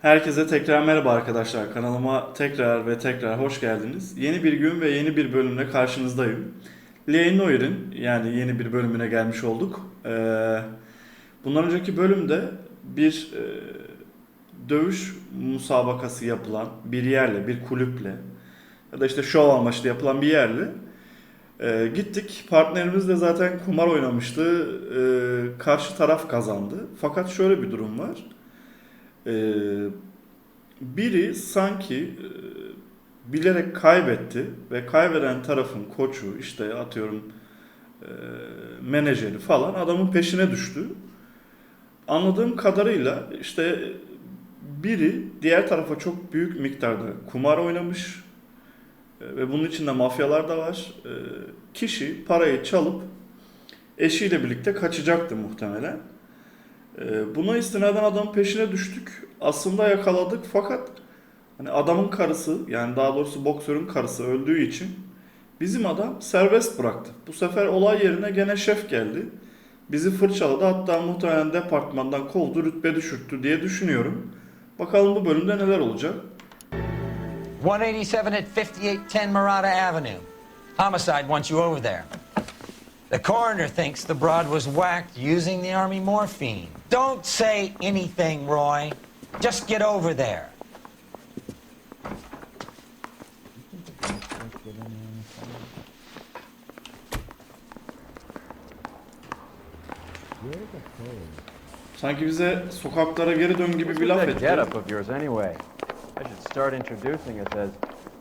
Herkese tekrar merhaba arkadaşlar. Kanalıma tekrar ve tekrar hoş geldiniz. Yeni bir gün ve yeni bir bölümle karşınızdayım. L.ANOIRE'in yani yeni bir bölümüne gelmiş olduk. Bundan önceki bölümde bir dövüş musabakası yapılan bir yerle, bir kulüple ya da işte şov amaçlı yapılan bir yerle gittik. Partnerimiz de zaten kumar oynamıştı. Karşı taraf kazandı. Fakat şöyle bir durum var. Ee, Biri sanki bilerek kaybetti ve kaybeden tarafın koçu işte atıyorum e, menajeri falan adamın peşine düştü. Anladığım kadarıyla işte biri diğer tarafa çok büyük miktarda kumar oynamış ve bunun içinde mafyalar da var. Kişi parayı çalıp eşiyle birlikte kaçacaktı muhtemelen. Buna istinaden adamın peşine düştük. Aslında yakaladık fakat hani adamın karısı yani daha doğrusu boksörün karısı öldüğü için bizim adam serbest bıraktı. Bu sefer olay yerine gene şef geldi. Bizi fırçaladı, hatta muhtemelen departmandan kovdu, rütbe düşürttü diye düşünüyorum. Bakalım bu bölümde neler olacak. 187 at 5810 Murata Avenue. Homicide wants you over there. The coroner thinks the broad was whacked using the army morphine. Don't say anything, Roy. Just get over there. Sanki bize sokaklara geri dön gibi bir laf etti. Get-up of yours anyway. I should start introducing us as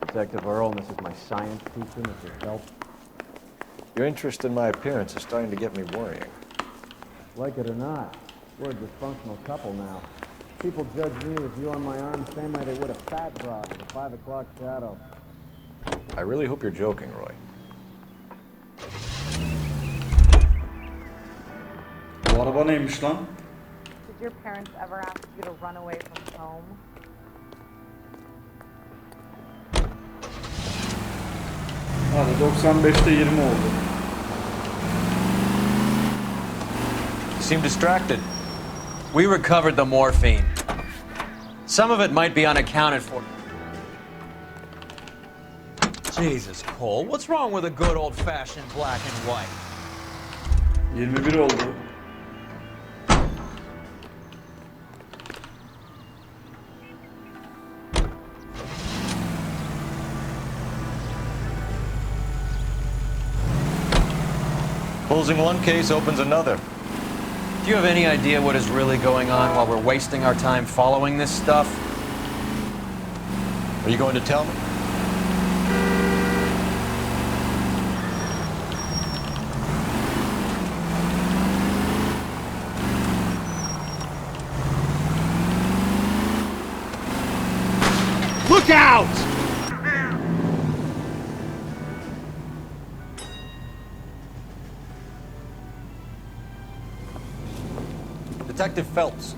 Detective Earl, and this is my science teacher, Mr. Phelps. Your interest in my appearance is starting to get me worrying. Like it or not, we're a dysfunctional couple now. People judge me with you on my arm the same way they would a fat broad with a 5 o'clock shadow. I really hope you're joking, Roy. Bu araba neymiş lan? Did your parents ever ask you to run away from home? Hadi 95'te 20 oldu. You seem distracted. We recovered the morphine. Some of it might be unaccounted for. Jesus, Cole, what's wrong with a good old-fashioned black and white? 21 oldu. Closing one case opens another. Do you have any idea what is really going on while we're wasting our time following this stuff? Are you going to tell me? Look out! Detective Phelps.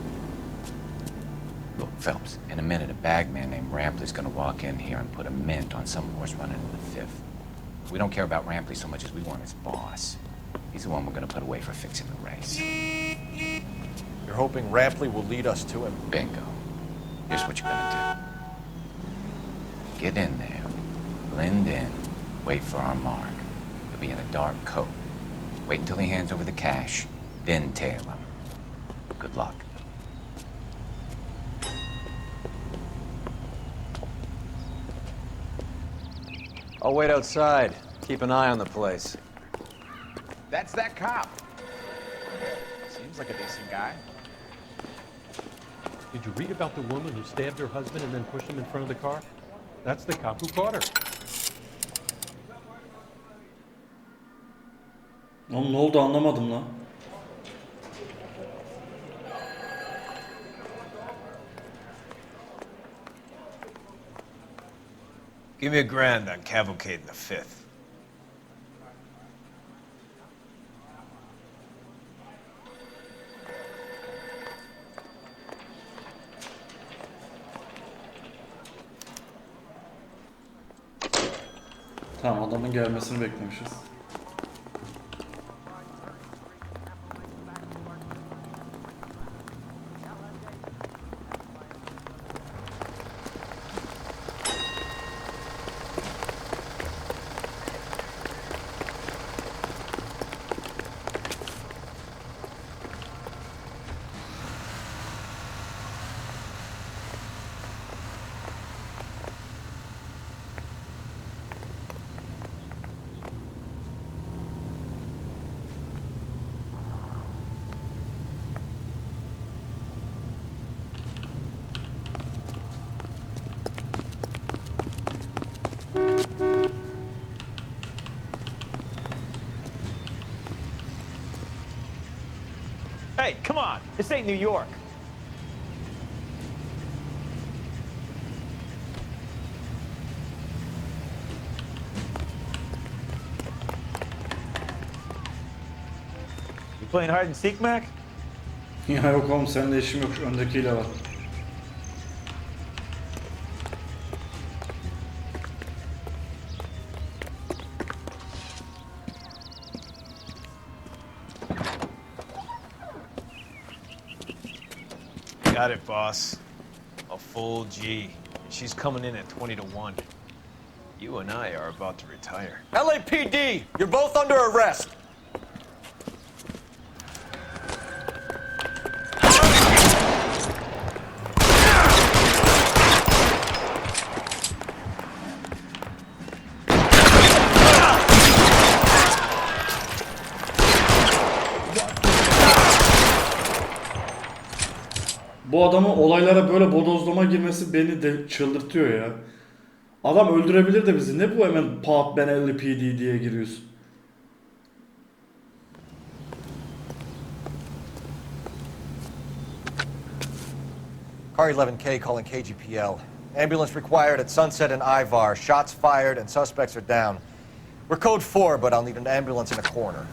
Look, Phelps, in a minute a bagman named Rampley's gonna walk in here and put a mint on some horse running in the fifth. We don't care about Rampley so much as we want his boss. He's the one we're gonna put away for fixing the race. You're hoping Rampley will lead us to him? Bingo. Here's what you're gonna do. Get in there, blend in, wait for our mark. He'll be in a dark coat. Wait until he hands over the cash, then tail him. Good luck. I'll wait outside. Keep an eye on the place. That's that cop. Seems like a decent guy. Did you read about the woman who stabbed her husband and then pushed him in front of the car? That's the cop who caught her. Oğlum ne oldu anlamadım lan. Give me $1,000 on Cavalcade in the Fifth. Tamam, adamın gelmesini beklemişiz. Hey, come on. This ain't New York. You playing hide and seek, Mac? Ya yok oğlum, seninle işim yok, şu öndekiyle var. Got it, boss. A full G. She's coming in at 20 to 1. You and I are about to retire. LAPD, you're both under arrest. Bu adamın olaylara böyle bodozlama girmesi beni de çıldırtıyor ya. Adam öldürebilir de bizi. Ne bu hemen pat ben LPD diye giriyorsun. Car 11K calling KGPL. Ambulance required at Sunset and Ivar. Shots fired and suspects are down. We're code 4, but I'll need an ambulance in a corner.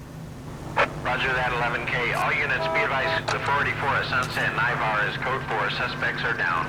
Roger that, 11K. All units be advised, the 484 at Sunset and Ivar is code 4. Suspects are down.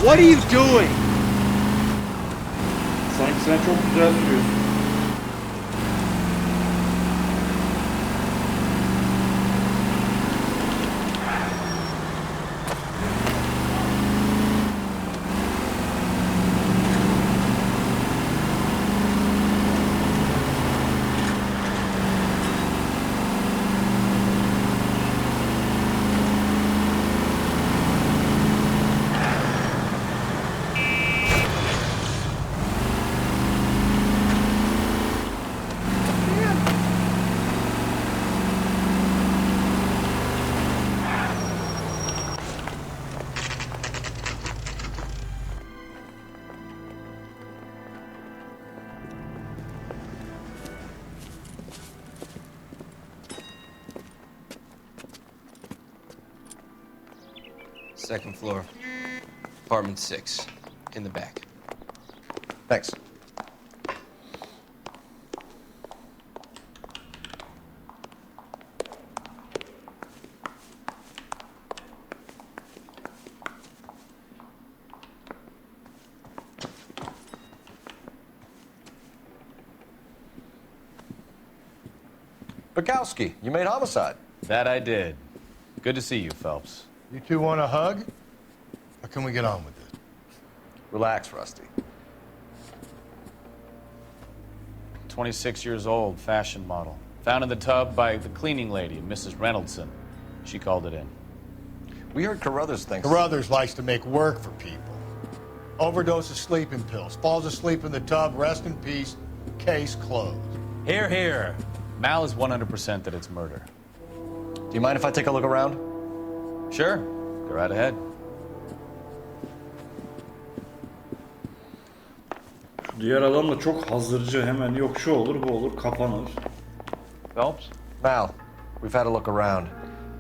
What are you doing? Sanki sen çok güzel sürüyorsun. Second floor. Apartment 6. In the back. Thanks. Bukowski, you made homicide. That I did. Good to see you, Phelps. You two want a hug? Or can we get on with it? Relax, Rusty. 26 years old, fashion model. Found in the tub by the cleaning lady, Mrs. Reynoldson. She called it in. We heard Carruthers thinks... Carruthers likes to make work for people. Overdose of sleeping pills. Falls asleep in the tub. Rest in peace. Case closed. Here, here. Mal is 100% that it's murder. Do you mind if I take a look around? Sure. Go right ahead. Diğer adam da çok hazırcı, hemen yok şu olur bu olur kapanır. Phelps? Mal, we've had a look around.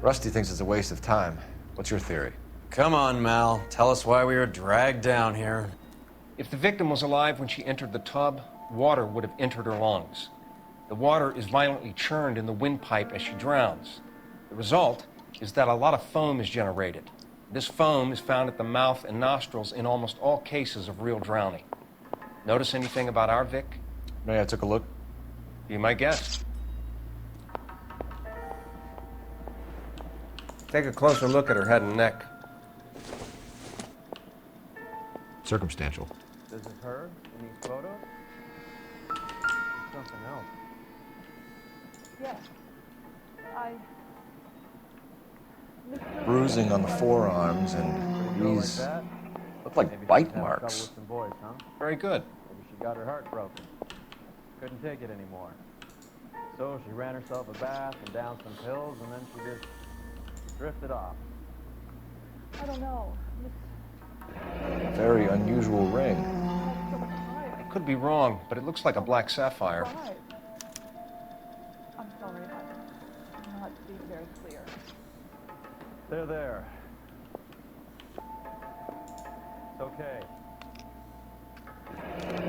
Rusty thinks it's a waste of time. What's your theory? Come on, Mal. Tell us why we were dragged down here. If the victim was alive when she entered the tub, water would have entered her lungs. The water is violently churned in the windpipe as she drowns. The result is that a lot of foam is generated. This foam is found at the mouth and nostrils in almost all cases of real drowning. Notice anything about our Vic? May I took a look? Be my guest. Take a closer look at her head and neck. Circumstantial. This is her in these photos? Something else. Yes. Bruising on the forearms, and these look like bite marks. With some boys, huh? Very good. Maybe she got her heart broken. Couldn't take it anymore. So she ran herself a bath and downed some pills, and then she just drifted off. I don't know. Very unusual ring. I could be wrong, but it looks like a black sapphire. Why? I'm sorry. I'm not being very clear. There. It's okay.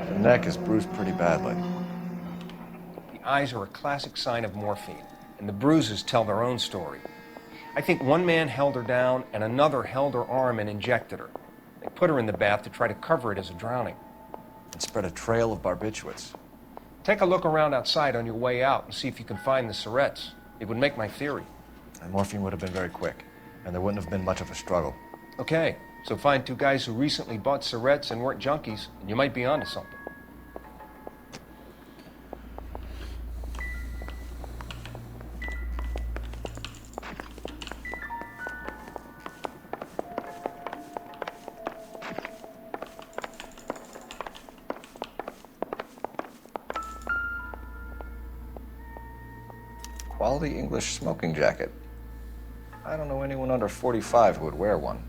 The neck is bruised pretty badly. The eyes are a classic sign of morphine, and the bruises tell their own story. I think one man held her down, and another held her arm and injected her. They put her in the bath to try to cover it as a drowning. And spread a trail of barbiturates. Take a look around outside on your way out and see if you can find the syrettes. It would make my theory. And morphine would have been very quick, and there wouldn't have been much of a struggle. Okay, so find two guys who recently bought syrettes and weren't junkies, and you might be onto something. Quality English smoking jacket. I don't know anyone under 45 who would wear one.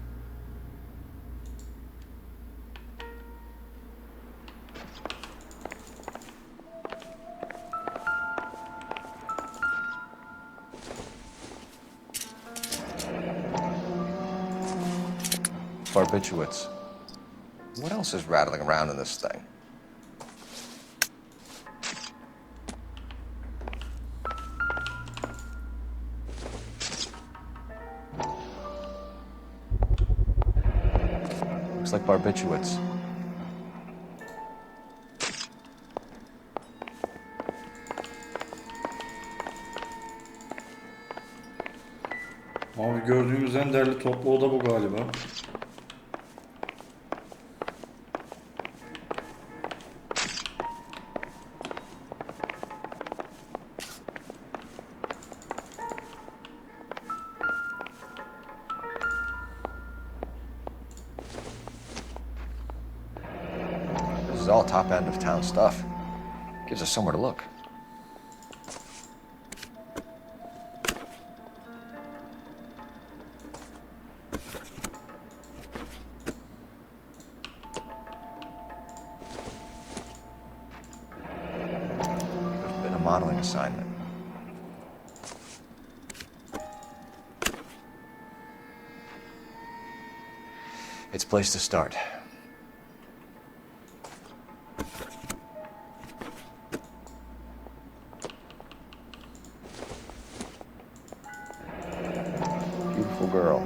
Barbiturates. What else is rattling around in this thing? Looks like barbiturates. Abi gördüğümüz en değerli toplu oda bu galiba. This is all top end of town stuff. Gives us somewhere to look. There's been a modeling assignment. It's a place to start. Beautiful girl.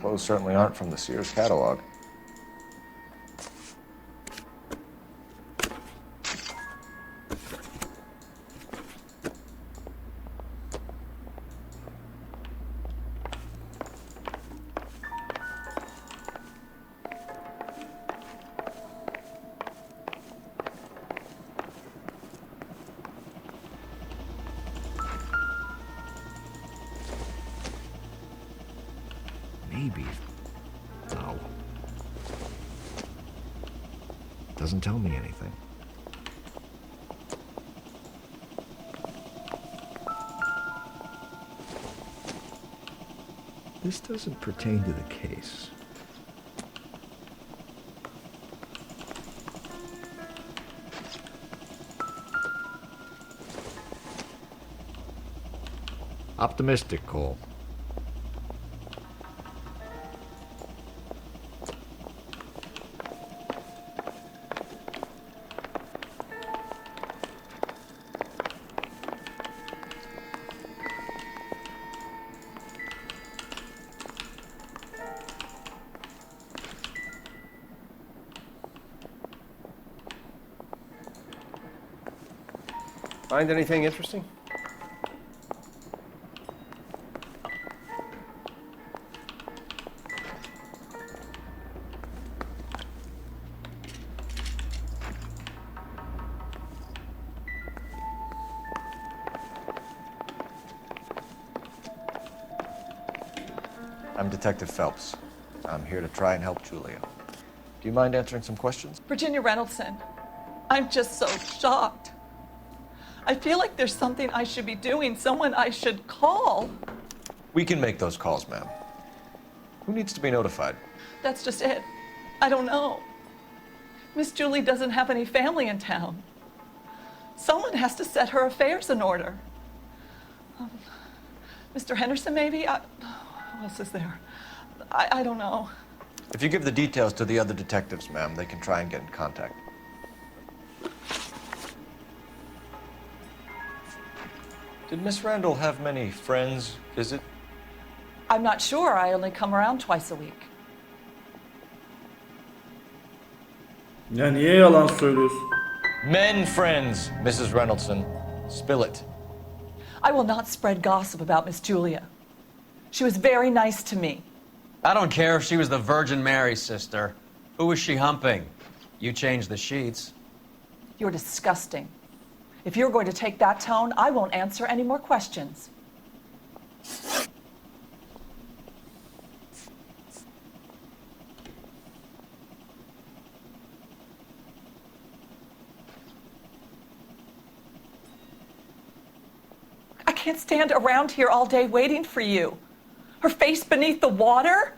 Clothes certainly aren't from the Sears catalog. Maybe. No. Doesn't tell me anything. This doesn't pertain to the case. Optimistic, Cole. Find anything interesting? I'm Detective Phelps. I'm here to try and help Julia. Do you mind answering some questions? Virginia Reynoldson, I'm just so shocked. I feel like there's something I should be doing, someone I should call. We can make those calls, ma'am. Who needs to be notified? That's just it. I don't know. Miss Julie doesn't have any family in town. Someone has to set her affairs in order. Mr. Henderson, maybe? Who else is there? I don't know. If you give the details to the other detectives, ma'am, they can try and get in contact. Did Miss Randall have many friends visit? I'm not sure. I only come around twice a week. Ya niye yalan söylüyorsun? Men friends, Mrs. Reynoldson. Spill it. I will not spread gossip about Miss Julia. She was very nice to me. I don't care if she was the Virgin Mary, sister. Who was she humping? You changed the sheets. You're disgusting. If you're going to take that tone, I won't answer any more questions. I can't stand around here all day waiting for you. Her face beneath the water?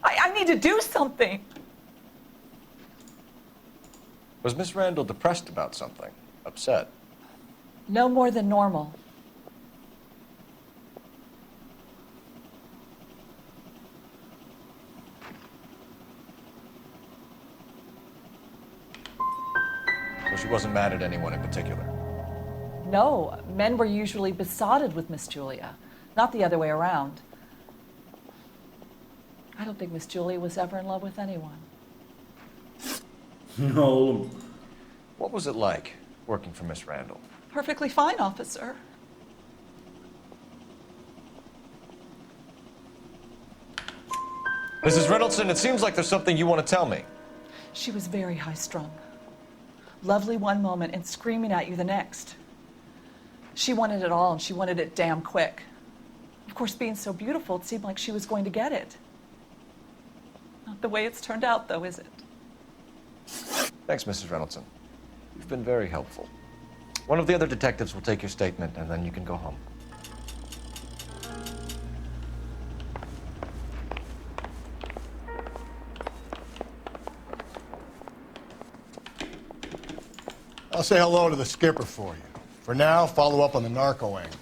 I need to do something. Was Miss Randall depressed about something? Upset? No more than normal. So she wasn't mad at anyone in particular? No, men were usually besotted with Miss Julia, not the other way around. I don't think Miss Julia was ever in love with anyone. Oğlum. What was it like working for Miss Randall? Perfectly fine, officer. Mrs. Reynoldson, it seems like there's something you want to tell me. She was very high-strung. Lovely one moment and screaming at you the next. She wanted it all, and she wanted it damn quick. Of course, being so beautiful, it seemed like she was going to get it. Not the way it's turned out, though, is it? Thanks, Mrs. Reynoldson. You've been very helpful. One of the other detectives will take your statement, and then you can go home. I'll say hello to the skipper for you. For now, follow up on the narco angle.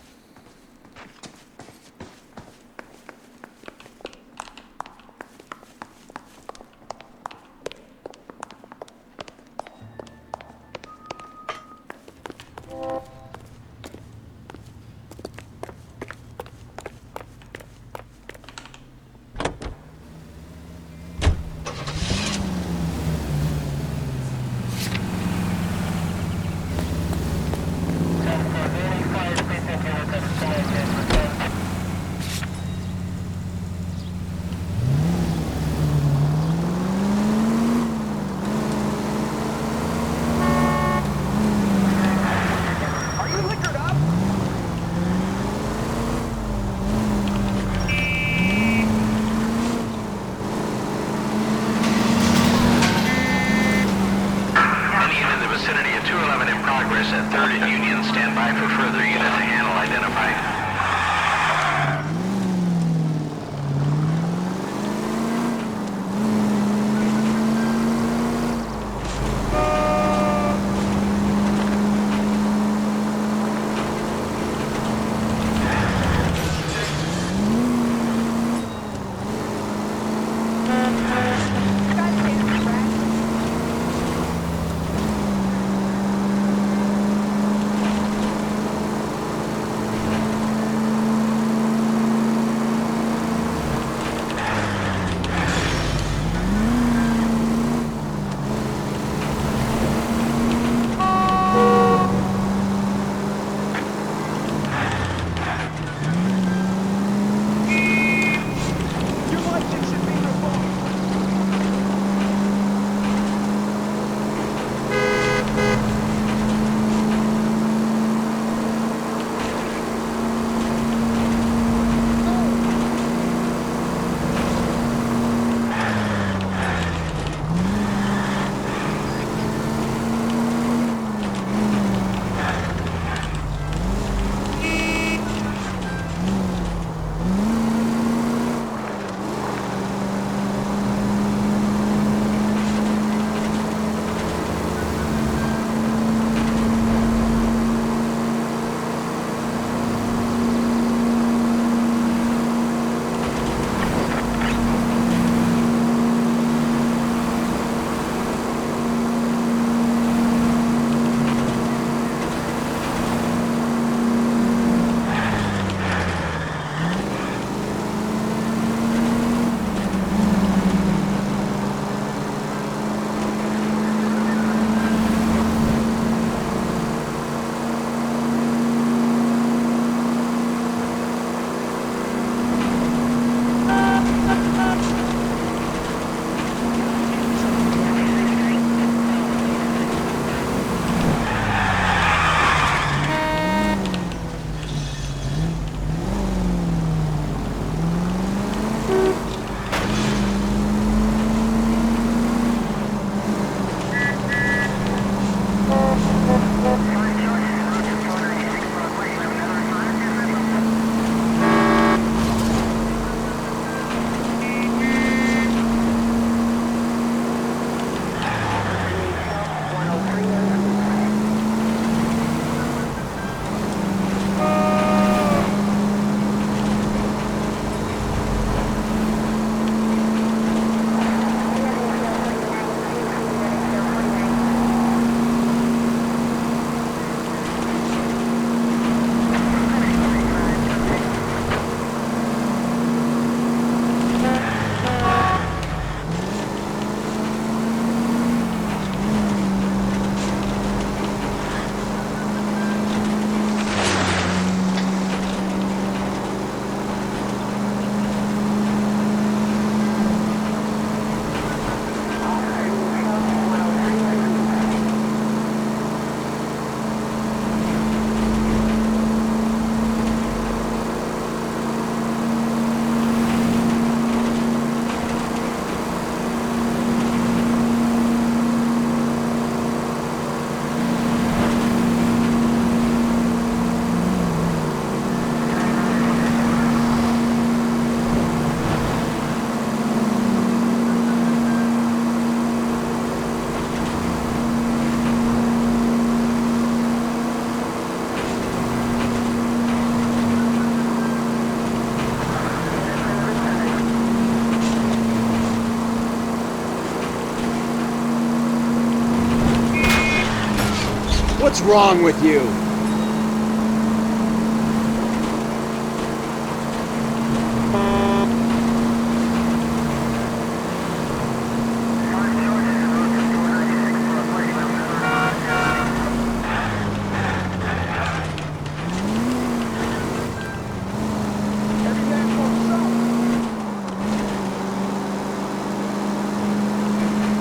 What's wrong with you?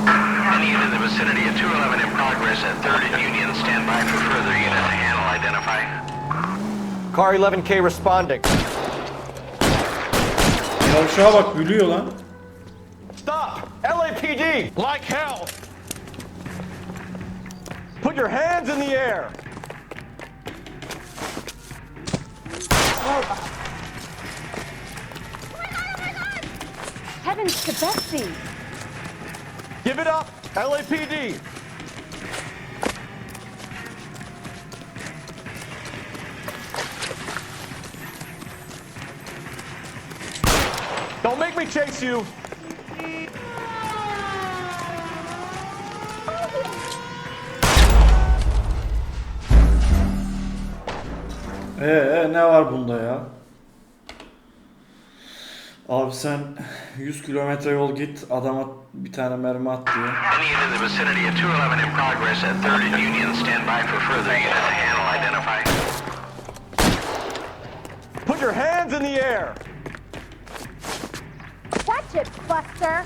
Any unit in the vicinity of 211 in progress at 3rd and Union. Stand by for further unit to handle. Identify. Car 11K responding. Yavşağa bak gülüyor lan. Stop! LAPD! Like hell! Put your hands in the air! Heavens to Betsy! Give it up! LAPD! Don't make me chase you! Ne var bunda ya? Abi sen 100 kilometre yol git, adama bir tane mermi at diye. Any unit in the vicinity of 211 in progress at 3rd and Union. Stand by for further unit to handle. Identify. Put your hands in the air! Watch it, Buster!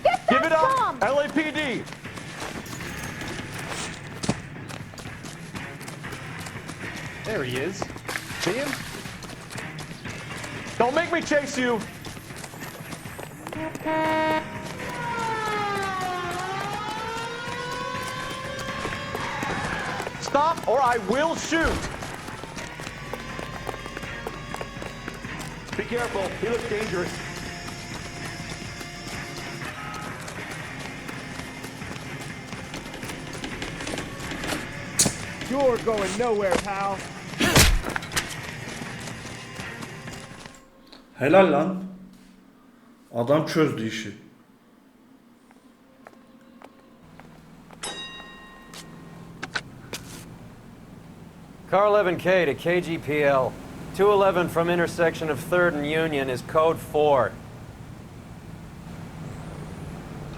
Get that Give it up! bomb! LAPD! There he is. See him? Don't make me chase you! Stop or I will shoot! Be careful, he looks dangerous. You're going nowhere, pal. Helal lan. Adam çözdü işi. Car 11K to KGPL. 211 from intersection of 3rd and Union is code 4.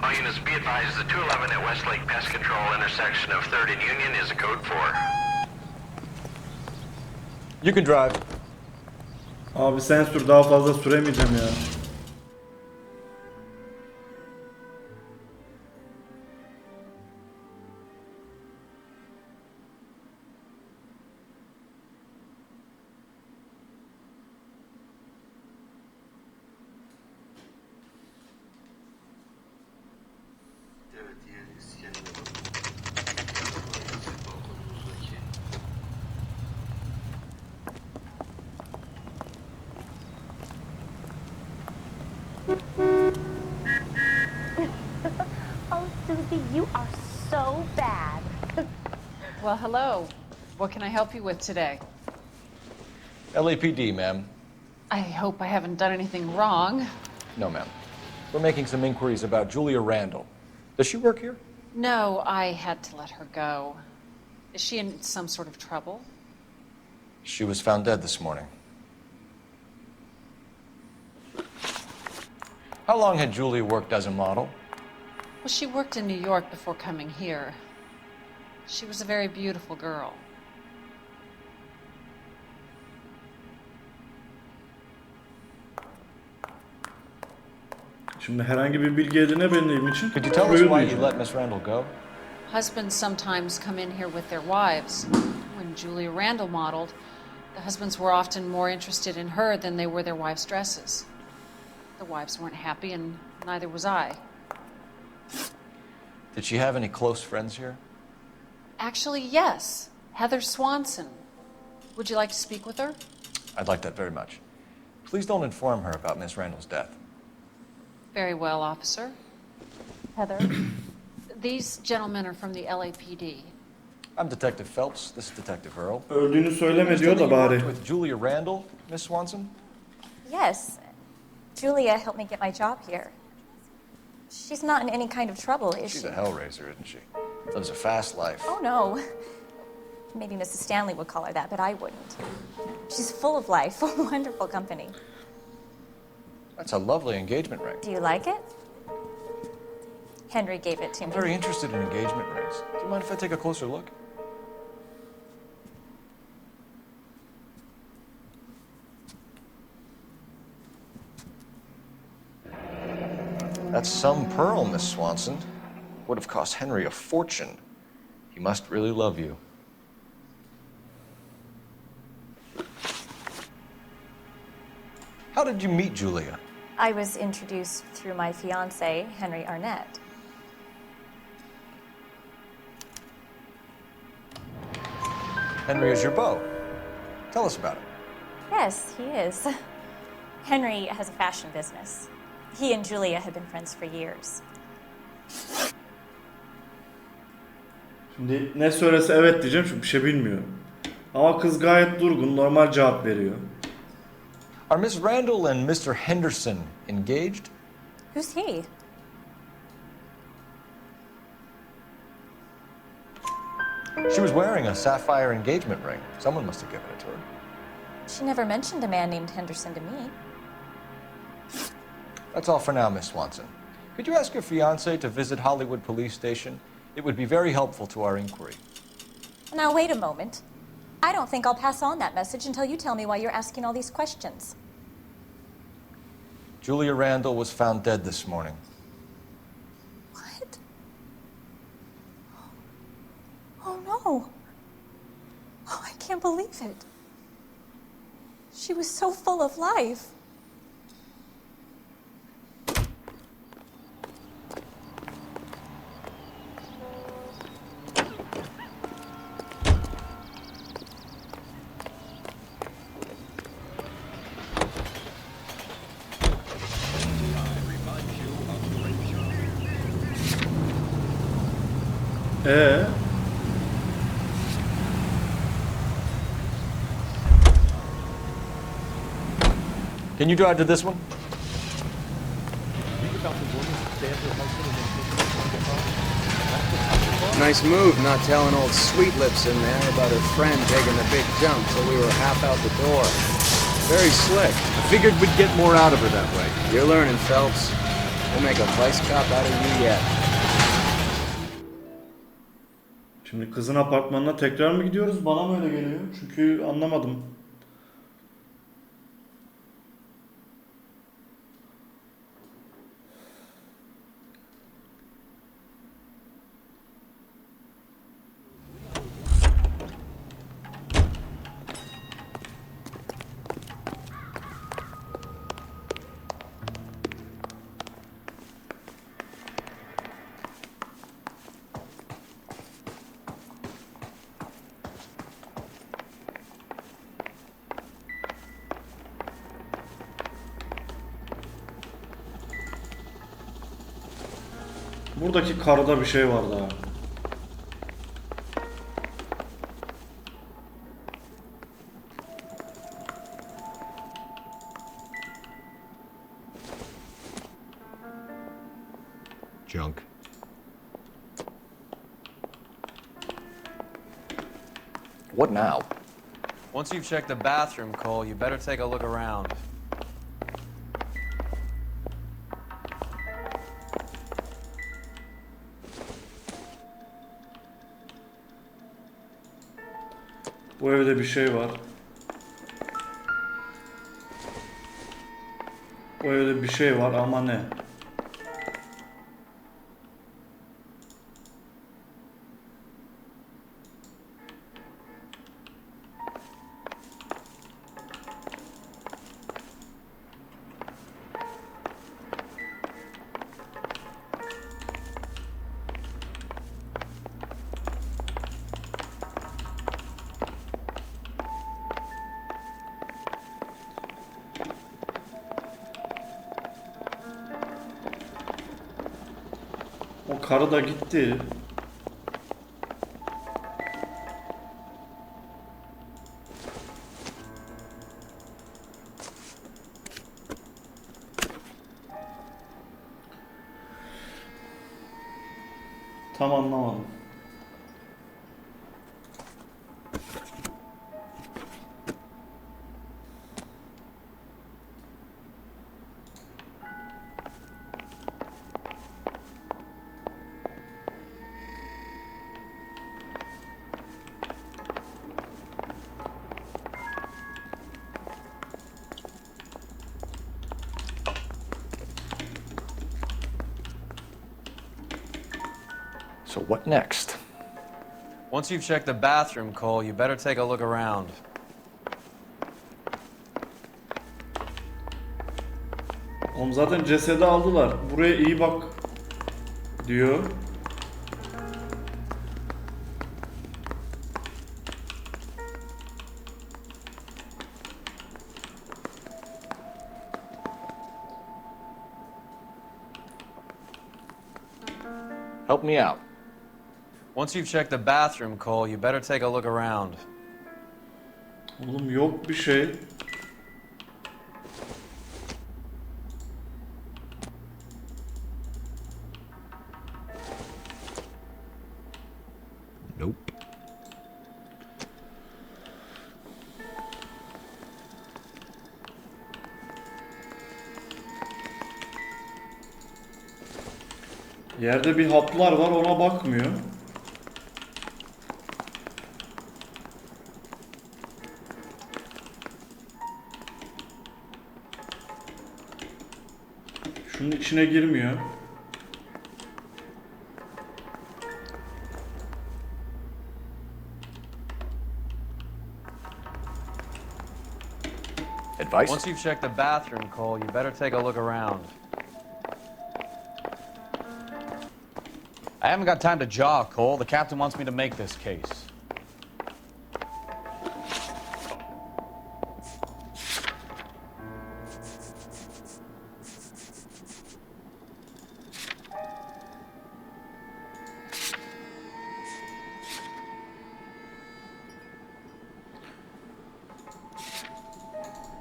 All units be advised the 211 at Westlake Pest Control intersection of 3rd and Union is a code 4. You can drive. Abi sen sür, daha fazla süremeyeceğim ya. Oh, Susie, you are so bad. Well, hello. What can I help you with today? LAPD, ma'am. I hope I haven't done anything wrong. No, ma'am. We're making some inquiries about Julia Randall. Does she work here? No, I had to let her go. Is she in some sort of trouble? She was found dead this morning. How long had Julia worked as a model? Well, she worked in New York before coming here. She was a very beautiful girl. Şimdi herhangi bir bilgi edinebildiğim için Could you tell us soruyu why you duyacağım. let Miss Randall go? Husbands sometimes come in here with their wives. When Julia Randall modeled, the husbands were often more interested in her than they were their wives' dresses. The wives weren't happy, and neither was I. Did she have any close friends here? Actually, yes. Heather Swanson. Would you like to speak with her? I'd like that very much. Please don't inform her about Miss Randall's death. Very well, officer. Heather? These gentlemen are from the LAPD. I'm Detective Phelps. This is Detective Earl. Öldüğünü söyleme diyor da You bari. worked with Julia Randall, Miss Swanson? Yes. Julia helped me get my job here. She's not in any kind of trouble, is She's she? a hellraiser, isn't she? Lives a fast life. Oh, no. Maybe Mrs. Stanley would call her that, but I wouldn't. She's full of life, wonderful company. That's a lovely engagement ring. Do you like it? Henry gave it to I'm me. very interested in engagement rings. Do you mind if I take a closer look? That's some pearl, Miss Swanson. Would have cost Henry a fortune. He must really love you. How did you meet Julia? I was introduced through my fiancé, Henry Arnett. Henry is your beau. Tell us about it. Yes, he is. Henry has a fashion business. He and Julia have been friends for years. Şimdi ne söylese evet diyeceğim çünkü bir şey bilmiyorum. Ama kız gayet durgun, normal cevap veriyor. Are Miss Randall and Mr. Henderson engaged? Who's he? She was wearing a sapphire engagement ring. Someone must have given it to her. She never mentioned a man named Henderson to me. That's all for now, Miss Swanson. Could you ask your fiancé to visit Hollywood Police Station? It would be very helpful to our inquiry. Now, wait a moment. I don't think I'll pass on that message until you tell me why you're asking all these questions. Julia Randall was found dead this morning. What? Oh, no. Oh, I can't believe it. She was so full of life. Can you drive to this one? Nice move not telling old Sweet Lips in there about her friend taking the big jump till we were half out the door. Very slick. I figured we'd get more out of her that way. You're learning, Phelps. We'll make a vice cop out of you yet. Şimdi kızın apartmanına tekrar mı gidiyoruz? Bana mı öyle geliyor? Çünkü anlamadım. Buradaki karıda bir şey var daha. Junk. What now? Once you've checked the bathroom, Cole, you better take a look around. Bu evde bir şey var. Bu evde bir şey var ama ne? O karı da gitti. Tam anlamadım. So what next? Once you've checked the bathroom, Cole, you better take a look around. Oğlum zaten cesedi aldılar. Buraya iyi bak diyor. Help me out. Once you've checked the bathroom, Cole, you better take a look around. Oğlum yok bir şey. Nope. Yerde bir haplar var, ona bakmıyor. Şunun içine girmiyor. Advice? Once you've checked the bathroom, Cole, you better take a look around. I haven't got time to jaw, Cole. The captain wants me to make this case.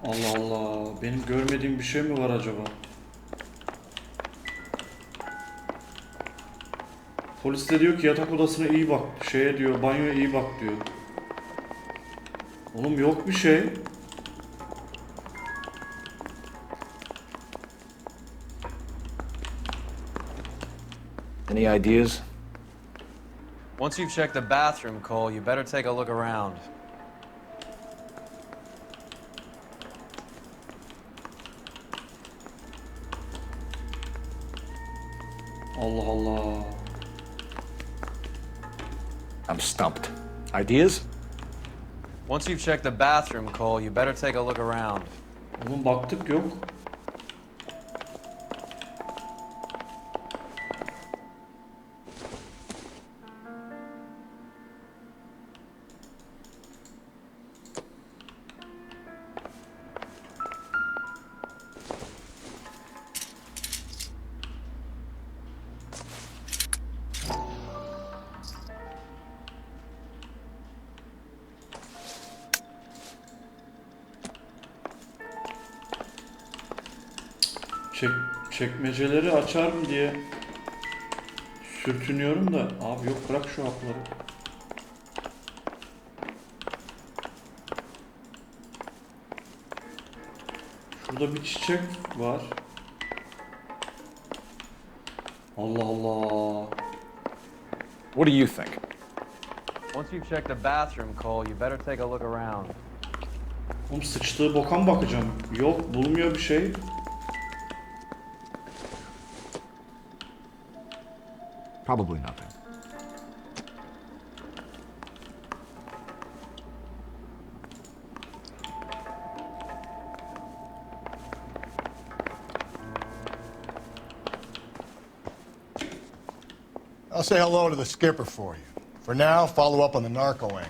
Allah Allah. Benim görmediğim bir şey mi var acaba? Polis de diyor ki yatak odasına iyi bak. Şeye diyor, banyoya iyi bak diyor. Oğlum yok bir şey. Any ideas? Once you've checked the bathroom, Cole, you better take a look around. Allah Allah. I'm stumped. Ideas? Once you've checked the bathroom, Cole, you better take a look around. Oğlum baktık yok. Çekmeceleri açar mı diye sürtünüyorum da abi yok, bırak şu hapları. Şurada bir çiçek var. Allah Allah. What do you think? Once you've checked the bathroom, Cole, you better take a look around. Oğlum sıçtığı boka mı bakacağım? Yok, bulmuyor bir şey. Probably nothing. I'll say hello to the skipper for you. For now, follow up on the narco angle.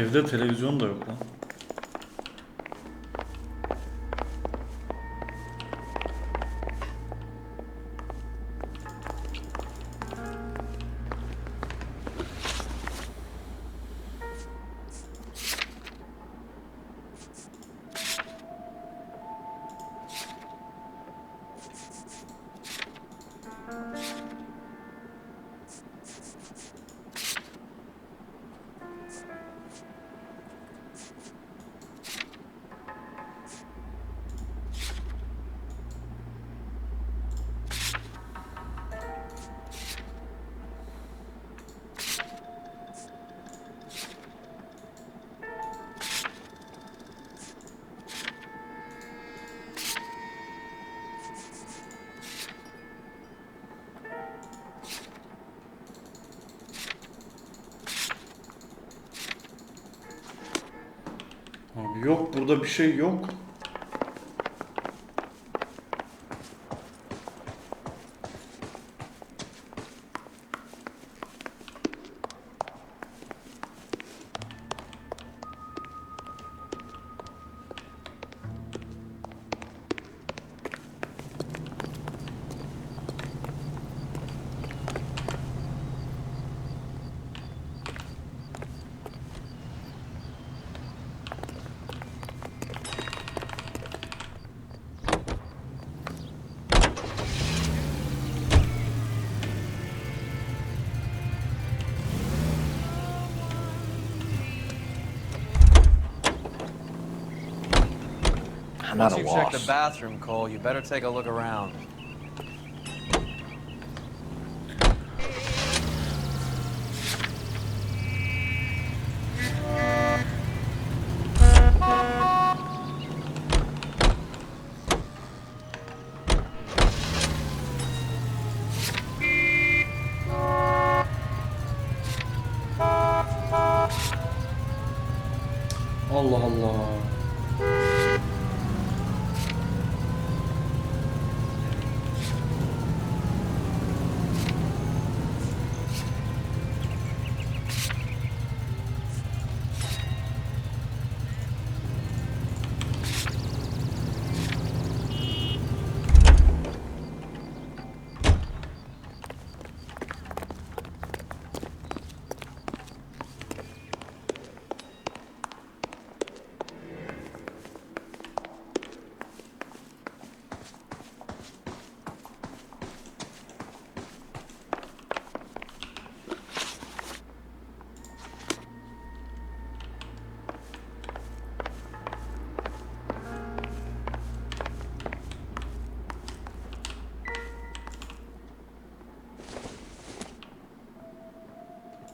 Evde televizyon da yok lan. Abi yok, burada bir şey yok. I'm not Once a you check loss. the bathroom, Cole, you better take a look around. Allah Allah.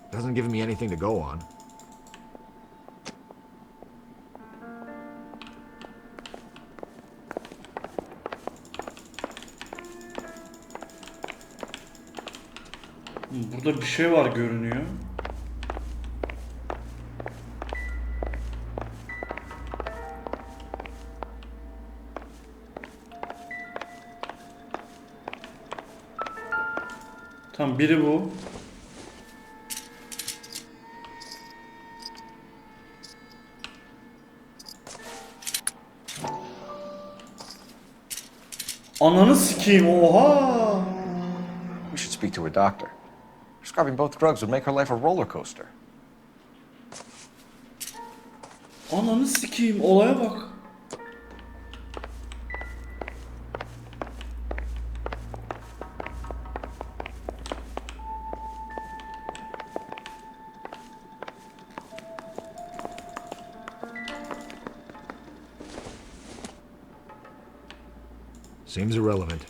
Doesn't give me anything to go on. Burada bir şey var görünüyor. Tamam, biri bu. Ananı sikeyim, oha! We should speak to a doctor. Prescribing both drugs would make her life a roller coaster. Ananı sikeyim, olaya bak. Seems irrelevant.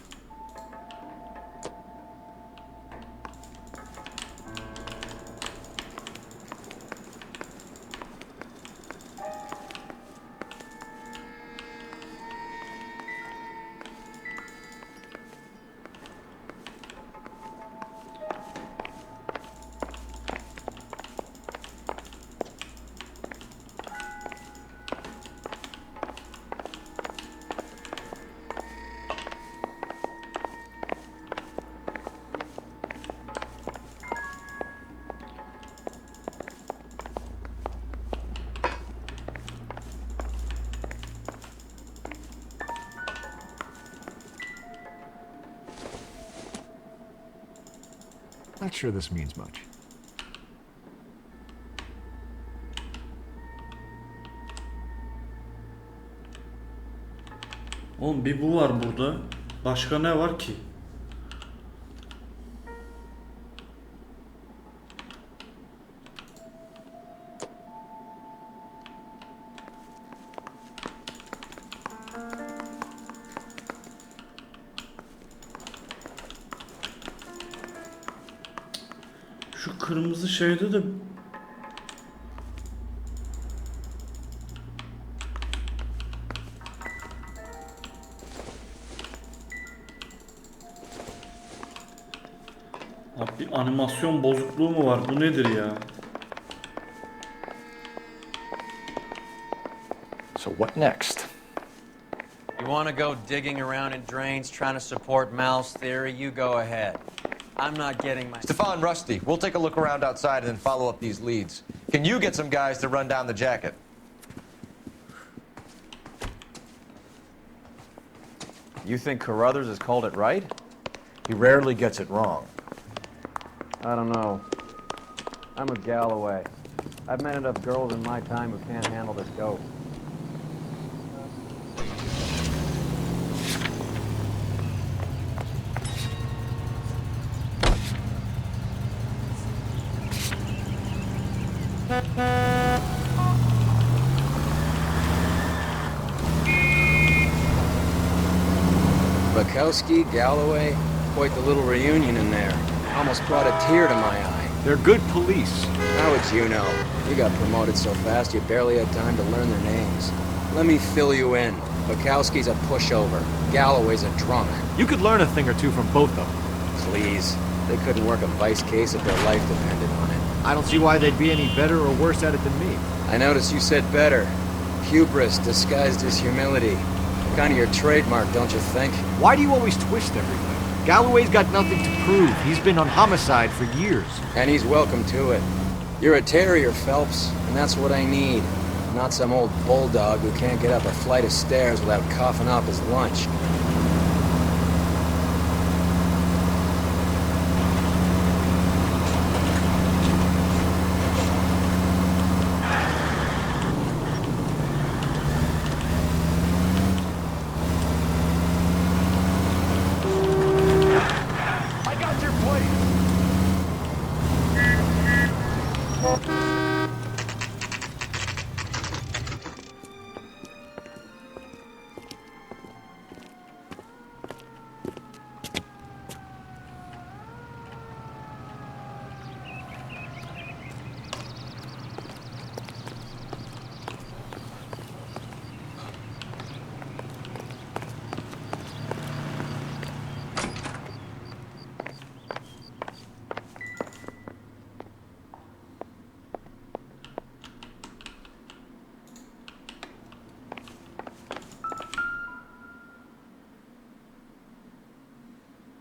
Not sure this means much. Oğlum bir bu var burada. Başka ne var ki? Şu kırmızı şeyde de abi bir animasyon bozukluğu mu var? Bu nedir ya? So what next? You want to go digging around in drains trying to support Mal's theory? You go ahead. I'm not getting my... Stefan, Rusty, we'll take a look around outside and then follow up these leads. Can you get some guys to run down the jacket? You think Carruthers has called it right? He rarely gets it wrong. I don't know. I'm a Galloway. I've met enough girls in my time who can't handle this dope. Bukowski, Galloway, quite the little reunion in there. Almost brought a tear to my eye. They're good police. How would you know? You got promoted so fast you barely had time to learn their names. Let me fill you in. Bukowski's a pushover. Galloway's a drunk. You could learn a thing or two from both of them. Please. They couldn't work a vice case if their life depended on it. I don't see why they'd be any better or worse at it than me. I noticed you said better. Hubris disguised as humility. Kind of your trademark, don't you think? Why do you always twist everything? Galloway's got nothing to prove. He's been on homicide for years. And he's welcome to it. You're a terrier, Phelps, and that's what I need. Not some old bulldog who can't get up a flight of stairs without coughing up his lunch.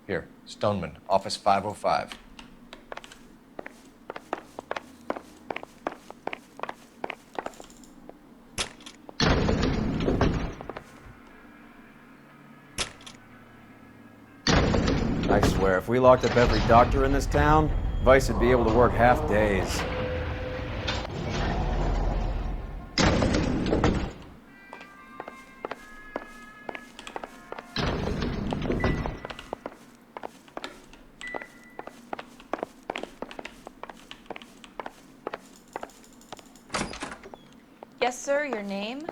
Here, Stoneman, office 505. I swear, if we locked up every doctor in this town, Vice would be able to work half days. Yes, sir, your name?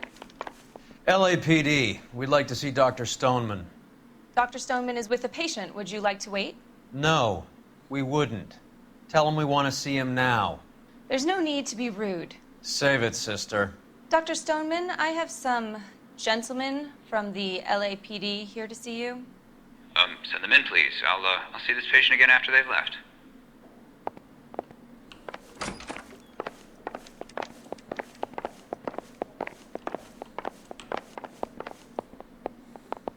LAPD. We'd like to see Dr. Stoneman. Dr. Stoneman is with a patient. Would you like to wait? No, we wouldn't. Tell him we want to see him now. There's no need to be rude. Save it, sister. Dr. Stoneman, I have some gentlemen from the LAPD here to see you. Send them in, please. I'll see this patient again after they've left.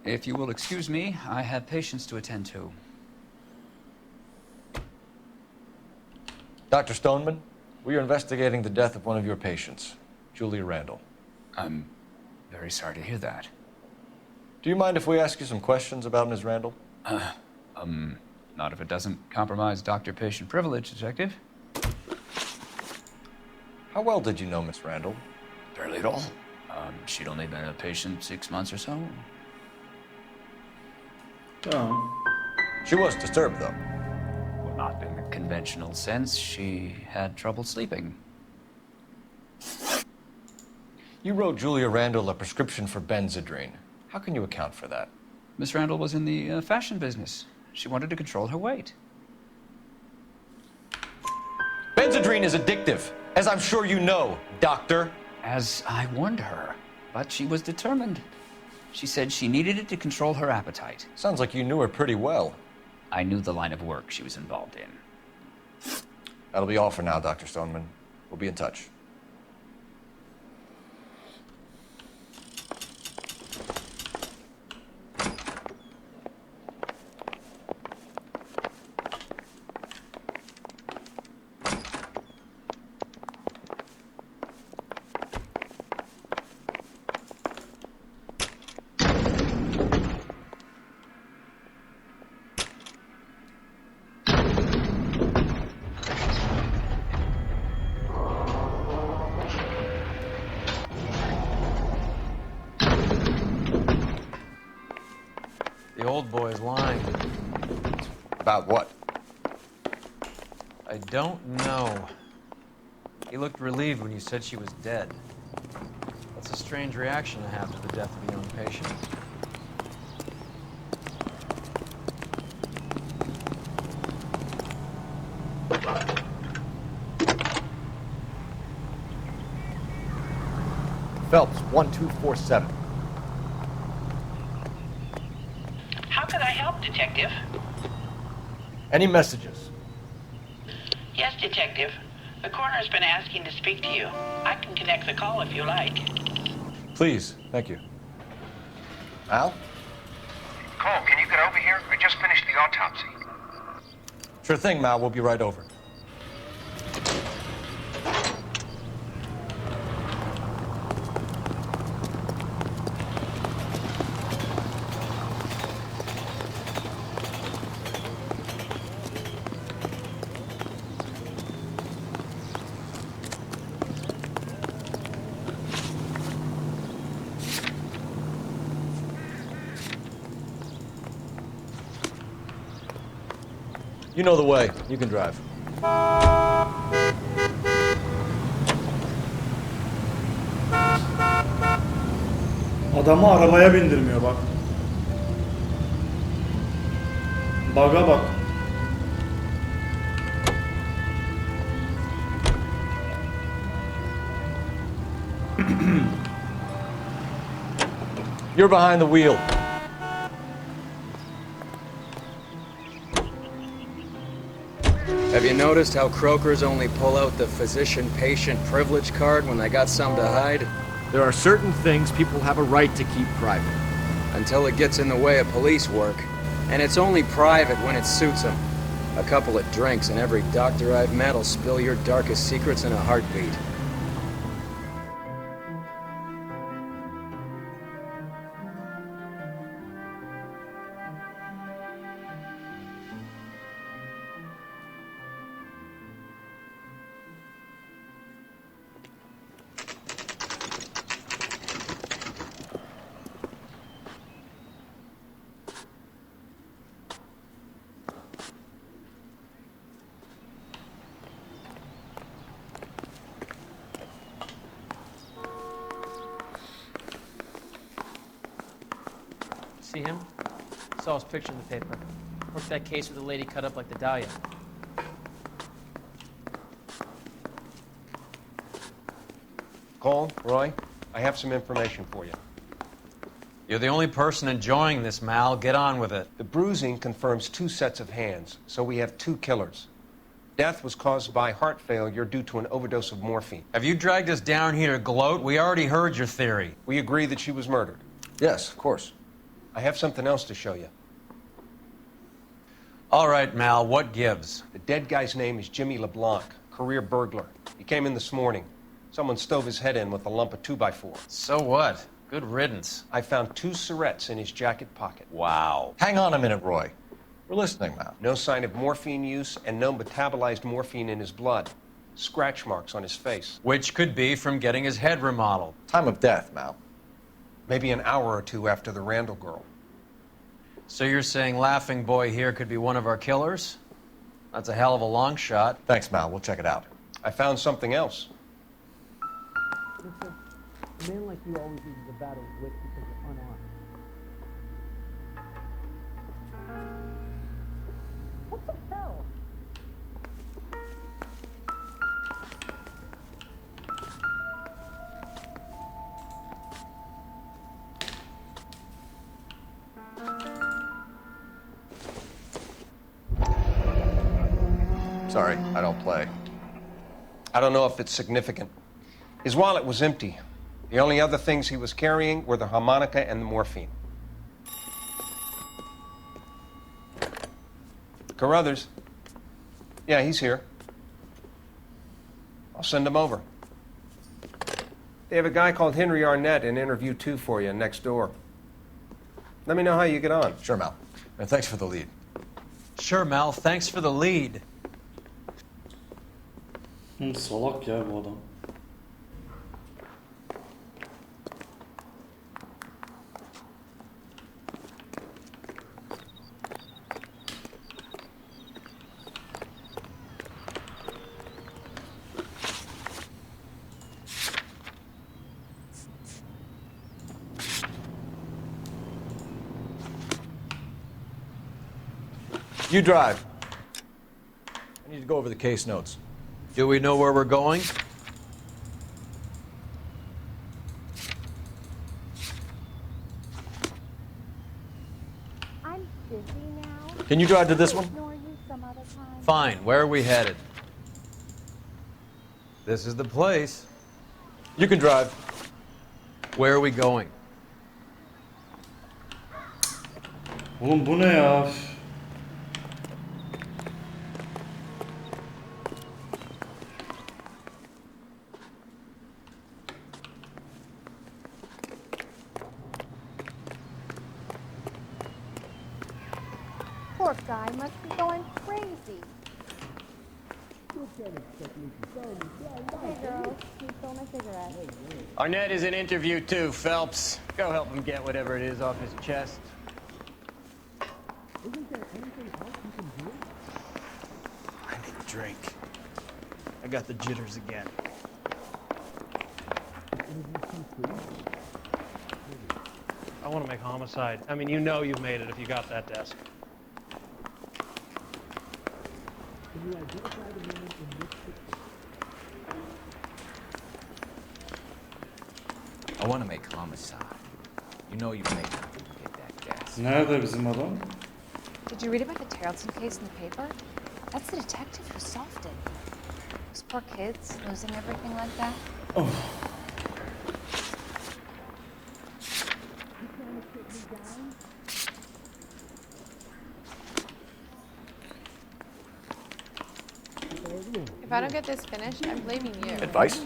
If you will excuse me, I have patients to attend to. Dr. Stoneman, we are investigating the death of one of your patients, Julia Randall. I'm very sorry to hear that. Do you mind if we ask you some questions about Ms. Randall? Not if it doesn't compromise doctor-patient privilege, Detective. How well did you know Miss Randall? Barely at all. She'd only been a patient 6 months or so. Tamam. She was disturbed, though. Well, not in the conventional sense. She had trouble sleeping. You wrote Julia Randall a prescription for Benzedrine. How can you account for that? Miss Randall was in the fashion business. She wanted to control her weight. Benzedrine is addictive, as I'm sure you know, Doctor. As I warned her, but she was determined. She said she needed it to control her appetite. Sounds like you knew her pretty well. I knew the line of work she was involved in. That'll be all for now, Dr. Stoneman. We'll be in touch. The old boy's lying. About what? I don't know. He looked relieved when you said she was dead. That's a strange reaction to have to the death of a young patient. Phelps, 1247. How can I help, Detective? Any messages? Yes, Detective. The coroner's been asking to speak to you. I can connect the call if you like. Please, thank you. Al? Cole, can you get over here? I just finished the autopsy. Sure thing, Mal. We'll be right over. You know the way. You can drive. Adamı arabaya bindirmiyor bak. Bug'a bak. You're behind the wheel. Have you noticed how croakers only pull out the physician-patient privilege card when they got something to hide? There are certain things people have a right to keep private. Until it gets in the way of police work. And it's only private when it suits them. A couple of drinks and every doctor I've met will spill your darkest secrets in a heartbeat. See him? Saw his picture in the paper. Worked that case with a lady cut up like the Dahlia. Cole, Roy, I have some information for you. You're the only person enjoying this, Mal. Get on with it. The bruising confirms 2 sets of hands, so we have 2 killers. Death was caused by heart failure due to an overdose of morphine. Have you dragged us down here to gloat? We already heard your theory. We agree that she was murdered. Yes, of course. I have something else to show you. All right, Mal, what gives? The dead guy's name is Jimmy LeBlanc, career burglar. He came in this morning. Someone stove his head in with a lump of 2x4. So what? Good riddance. I found 2 syrettes in his jacket pocket. Wow. Hang on a minute, Roy. We're listening, Mal. No sign of morphine use and no metabolized morphine in his blood. Scratch marks on his face. Which could be from getting his head remodeled. Time of death, Mal. Maybe an hour or two after the Randall girl. So you're saying Laughing Boy here could be one of our killers? That's a hell of a long shot. Thanks, Mal. We'll check it out. I found something else. A man like you always uses a battle wit because you're unarmed. What the hell? Sorry, I don't play. I don't know if it's significant. His wallet was empty. The only other things he was carrying were the harmonica and the morphine. Carruthers. Yeah, he's here. I'll send him over. They have a guy called Henry Arnett in interview 2 for you next door. Let me know how you get on. Sure, Mal. And thanks for the lead. Sure, Mal. Thanks for the lead. Salak ya bu adam. You drive. I need to go over the case notes. Do we know where we're going? I'm busy now. Can you drive to this one? Ignore you some other time. Fine. Where are we headed? This is the place. You can drive. Where are we going? Oğlum bu ne ya? Poor guy must be going crazy. Hey girls, you stole my cigarette. Arnett is in interview too, Phelps. Go help him get whatever it is off his chest. Isn't there anything else you can do? I need a drink. I got the jitters again. I want to make homicide. I mean, you know you've made it if you got that desk. Can you identify the moment in this picture? I want to make homicide. You know you make it to get that gas. Nerede bizim adam? Did you read about the Tarleton case in the paper? That's the detective who solved it. Those poor kids losing everything like that. Oh. If I don't get this finished, I'm blaming you. Advice?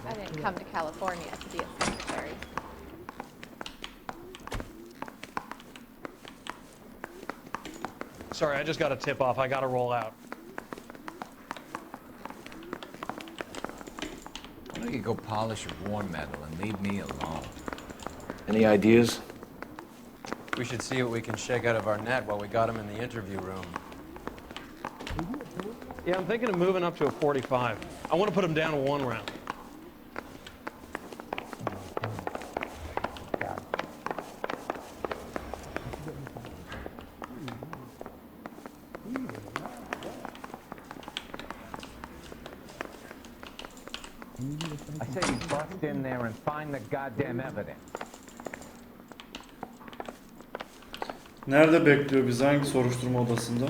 I didn't come to California to be a secretary. Sorry, I just got a tip off. I gotta roll out. Why don't you go polish your war medal and leave me alone? Any ideas? We should see what we can shake out of Arnett while we got him in the interview room. Yeah, I'm thinking of moving up to a 45. I want to put him down to 1 round. I say you bust in there and find the goddamn evidence. Nerede bekliyor bizi? Hangi soruşturma odasında?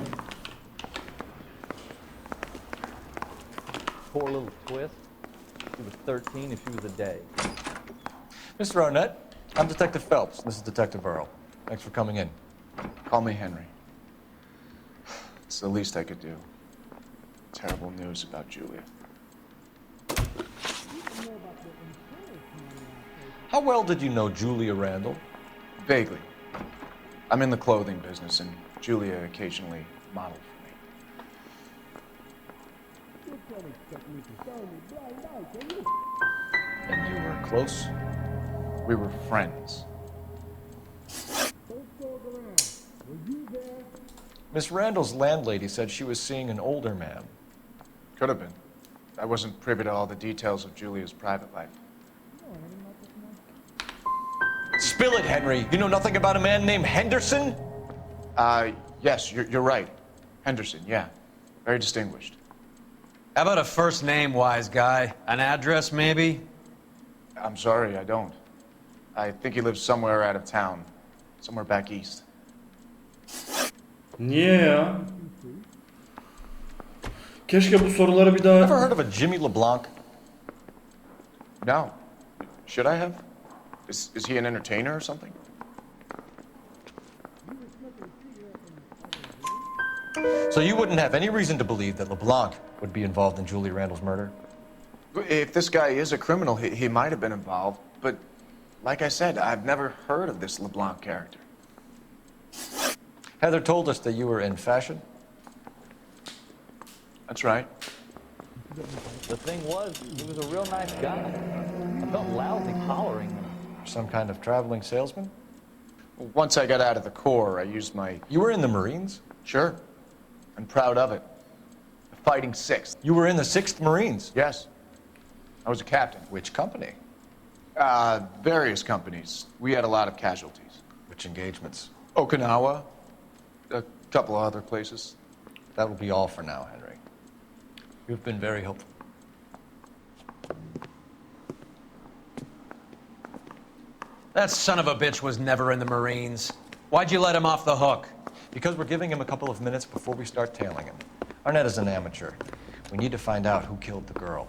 Poor little twist. She was 13 if she was a day. Mr. Arnett, I'm Detective Phelps. This is Detective Earl. Thanks for coming in. Call me Henry. It's the least I could do. Terrible news about Julia. How well did you know Julia Randall? Vaguely. I'm in the clothing business, and Julia occasionally modeled for me. And you were close? We were friends. Miss Randall's landlady said she was seeing an older man. Could have been. I wasn't privy to all the details of Julia's private life. Spill it, Henry. You know nothing about a man named Henderson? Yes, you're right. Henderson, yeah. Very distinguished. How about a first name, wise guy? An address, maybe? I'm sorry, I don't. I think he lives somewhere out of town. Somewhere back east. Niye ya? Keşke bu soruları bir daha... Ever heard of a Jimmy LeBlanc? No. Should I have? Is he an entertainer or something? So you wouldn't have any reason to believe that LeBlanc would be involved in Julie Randall's murder? If this guy is a criminal, he might have been involved. But like I said, I've never heard of this LeBlanc character. Heather told us that you were in fashion. That's right. The thing was, he was a real nice guy. I felt lousy collaring him. Some kind of traveling salesman? Once I got out of the Corps, I used my... You were in the Marines? Sure. I'm proud of it. The Fighting Sixth. You were in the 6th Marines? Yes. I was a captain. Which company? Various companies. We had a lot of casualties. Which engagements? Okinawa. A couple of other places. That will be all for now, Henry. You've been very helpful. That son of a bitch was never in the Marines. Why'd you let him off the hook? Because we're giving him a couple of minutes before we start tailing him. Arnett is an amateur. We need to find out who killed the girl.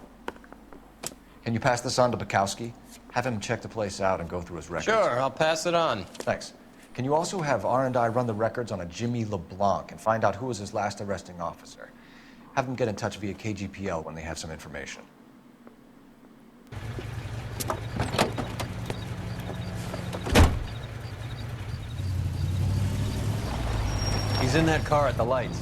Can you pass this on to Bukowski? Have him check the place out and go through his records. Sure, I'll pass it on. Thanks. Can you also have R&I run the records on a Jimmy LeBlanc and find out who was his last arresting officer? Have them get in touch via KGPL when they have some information. He's in that car at the lights.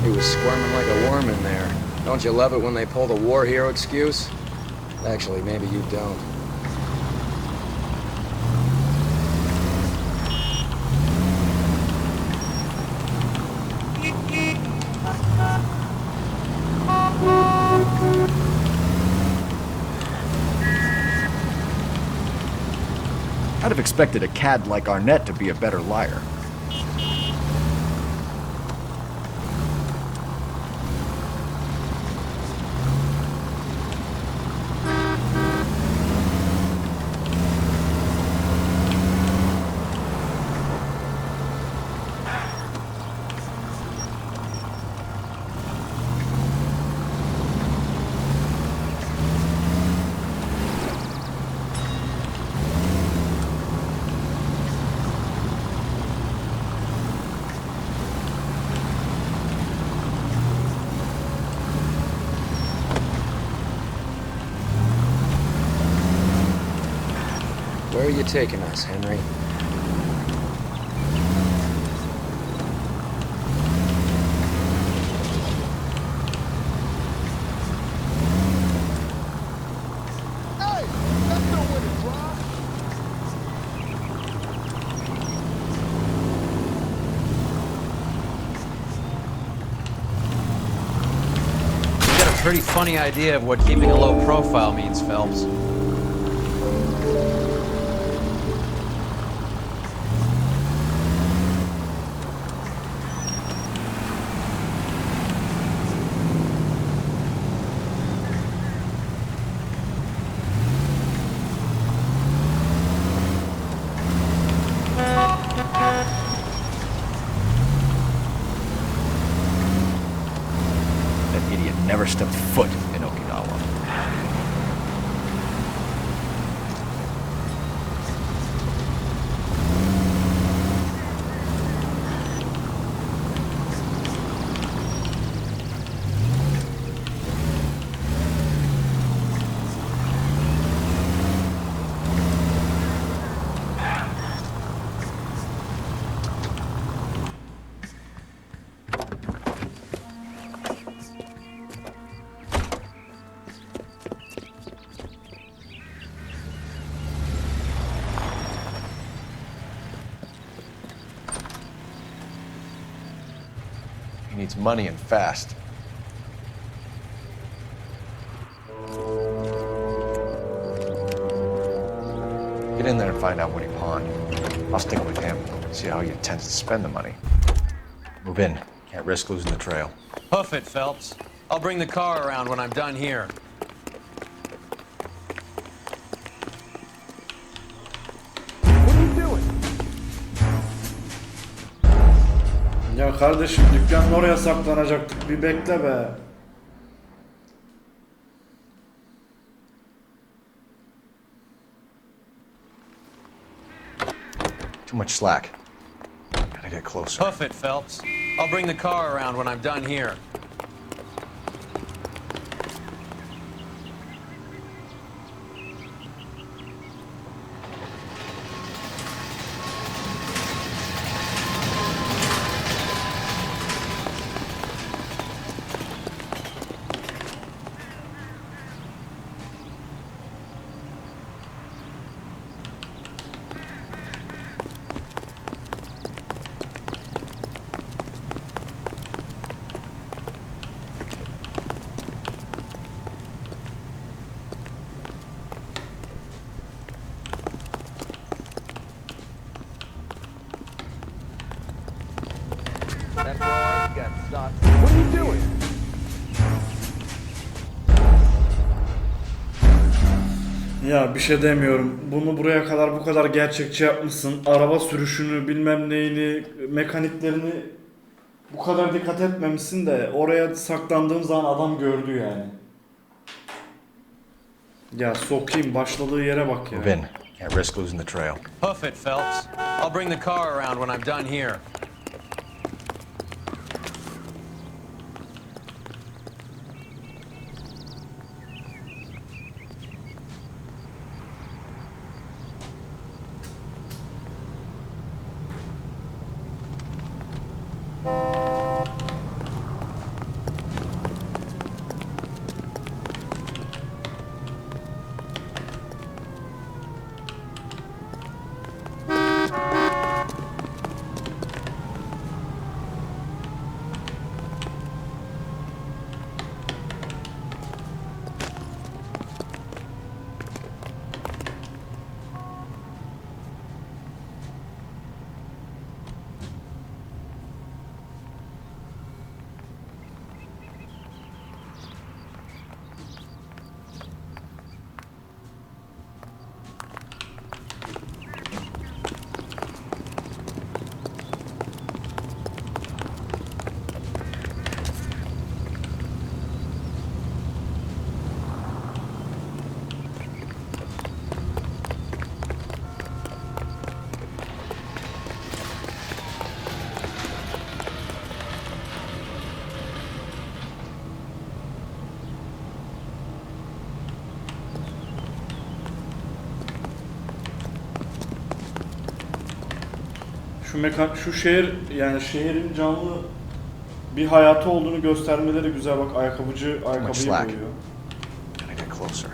He was squirming like a worm in there. Don't you love it when they pull the war hero excuse? Actually, maybe you don't. I'd have expected a cad like Arnett to be a better liar. Where are you taking us, Henry? Hey, that's no way to drive. You got a pretty funny idea of what keeping a low profile means, Phelps. That idiot never stepped foot in Okinawa. He needs money and fast. Get in there and find out what he pawned. I'll stick with him, see how he intends to spend the money. Move in. Can't risk losing the trail. Hoof it, Phelps. I'll bring the car around when I'm done here. Ya kardeşim dükkanın oraya saklanacaktık. Bir bekle be. Too much slack. Gotta get closer. Hoof it, Phelps. I'll bring the car around when I'm done here. What are you doing? Ya bir şey demiyorum. Bunu buraya kadar bu kadar gerçekçi yapmışsın. Araba sürüşünü, bilmem neyini, mekaniklerini bu kadar dikkat etmemişsin de oraya saklandığım zaman adam gördü yani. Ya sokayım, başladığı yere bak ya. Move in. Can't risk losing the trail. Hoof it, Phelps. I'll bring the car around when I'm done here. Şu şehir, yani şehrin canlı bir hayatı olduğunu göstermeleri güzel. Bak ayakkabıyı boyuyor. Gotta get closer.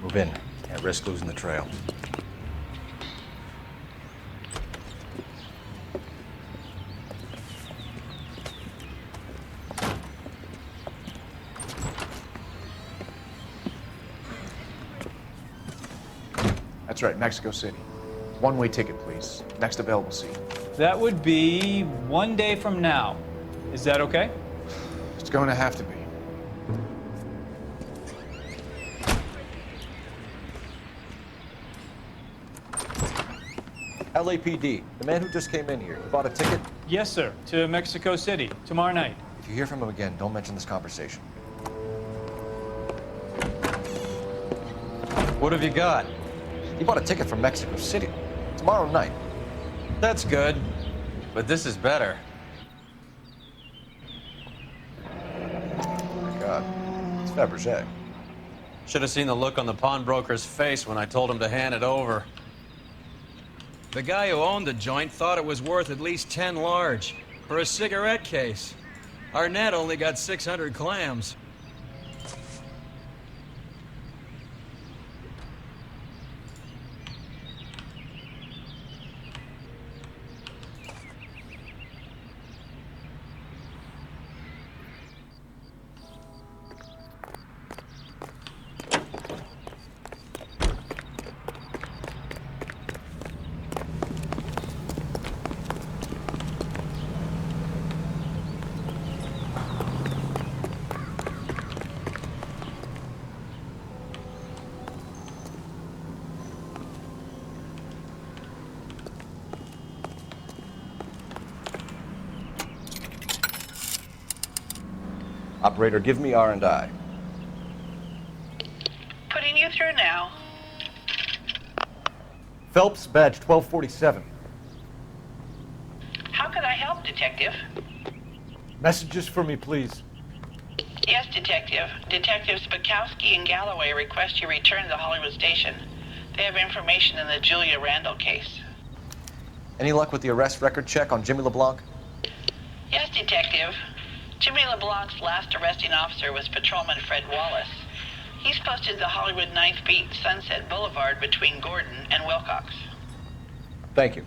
Move in. Can't risk losing the trail. That's right, Mexico City. One-way ticket, please. Next available seat. That would be 1 day from now. Is that okay? It's going to have to be. LAPD, the man who just came in here, he bought a ticket? Yes, sir. To Mexico City, tomorrow night. If you hear from him again, don't mention this conversation. What have you got? He bought a ticket from Mexico City. Tomorrow night. That's good. But this is better. Oh my God. It's Fabergé. Should have seen the look on the pawnbroker's face when I told him to hand it over. The guy who owned the joint thought it was worth at least 10 large for a cigarette case. Arnett only got 600 clams. Operator, give me R&I. Putting you through now. Phelps, badge 1247. How could I help, Detective? Messages for me, please. Yes, Detective. Detectives Bukowski and Galloway request you return to the Hollywood station. They have information in the Julia Randall case. Any luck with the arrest record check on Jimmy LeBlanc? Yes, Detective. Jimmy LeBlanc's last arresting officer was Patrolman Fred Wallace. He's posted the Hollywood 9th Beat Sunset Boulevard between Gordon and Wilcox. Thank you.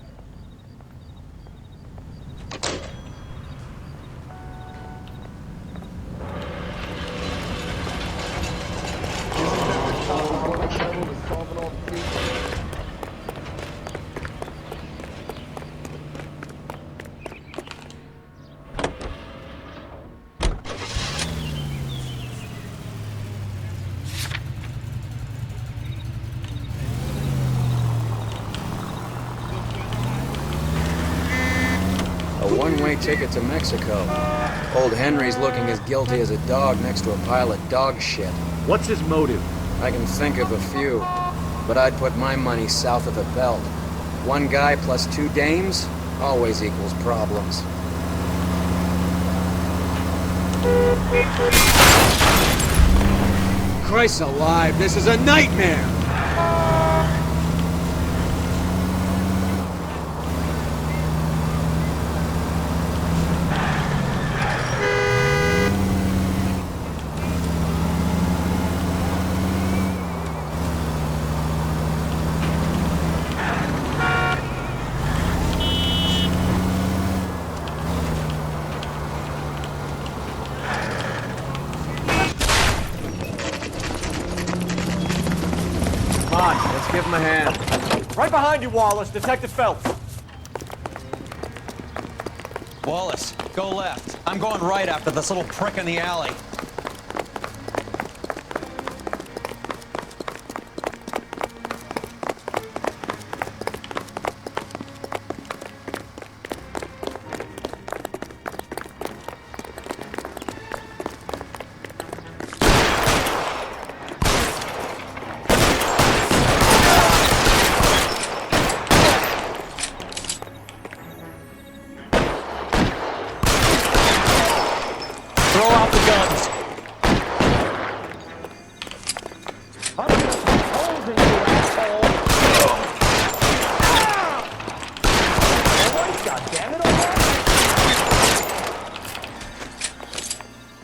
One-way ticket to Mexico. Old Henry's looking as guilty as a dog next to a pile of dog shit. What's his motive? I can think of a few, but I'd put my money south of the belt. One guy plus 2 dames always equals problems. Christ alive, this is a nightmare! Give him a hand. Right behind you, Wallace. Detective Phelps. Wallace, go left. I'm going right after this little prick in the alley.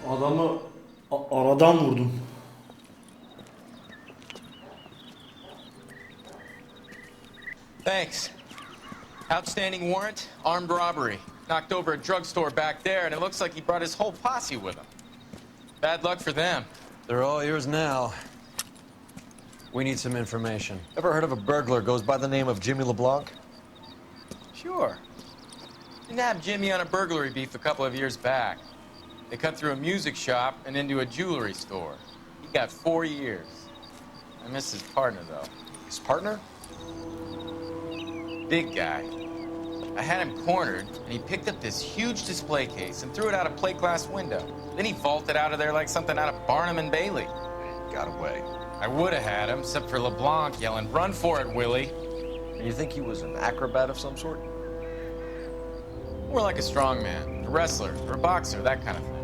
Adamı aradan vurdum. Thanks. Outstanding warrant, armed robbery. Knocked over a drugstore back there, and it looks like he brought his whole posse with him. Bad luck for them. They're all yours now. We need some information. Ever heard of a burglar goes by the name of Jimmy LeBlanc? Sure. We nabbed Jimmy on a burglary beef a couple of years back. They cut through a music shop and into a jewelry store. He got 4 years. I miss his partner, though. His partner? Big guy. I had him cornered, and he picked up this huge display case and threw it out a plate glass window. Then he vaulted out of there like something out of Barnum and Bailey. Got away. I would have had him, except for LeBlanc yelling, "Run for it, Willie!" And you think he was an acrobat of some sort? More like a strongman, a wrestler, or a boxer, that kind of thing.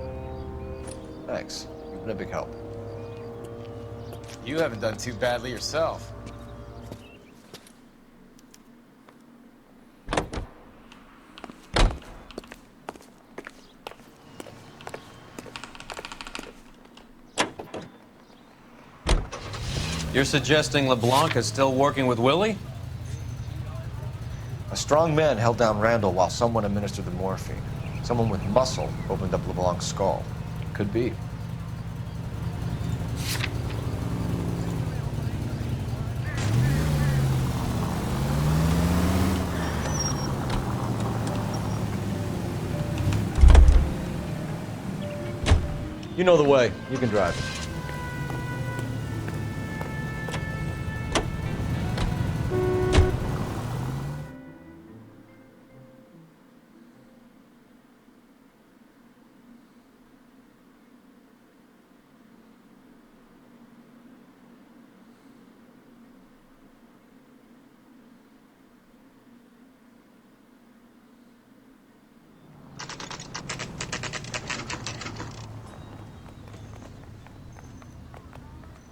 Thanks. You've been a big help. You haven't done too badly yourself. You're suggesting LeBlanc is still working with Willie? A strong man held down Randall while someone administered the morphine. Someone with muscle opened up LeBlanc's skull. Could be. You know the way. You can drive.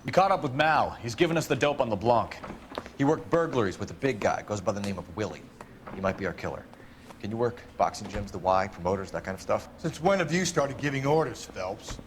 We caught up with Mal. He's given us the dope on LeBlanc. He worked burglaries with a big guy. Goes by the name of Willie. He might be our killer. Can you work boxing gyms, the Y, promoters, that kind of stuff? Since when have you started giving orders, Phelps?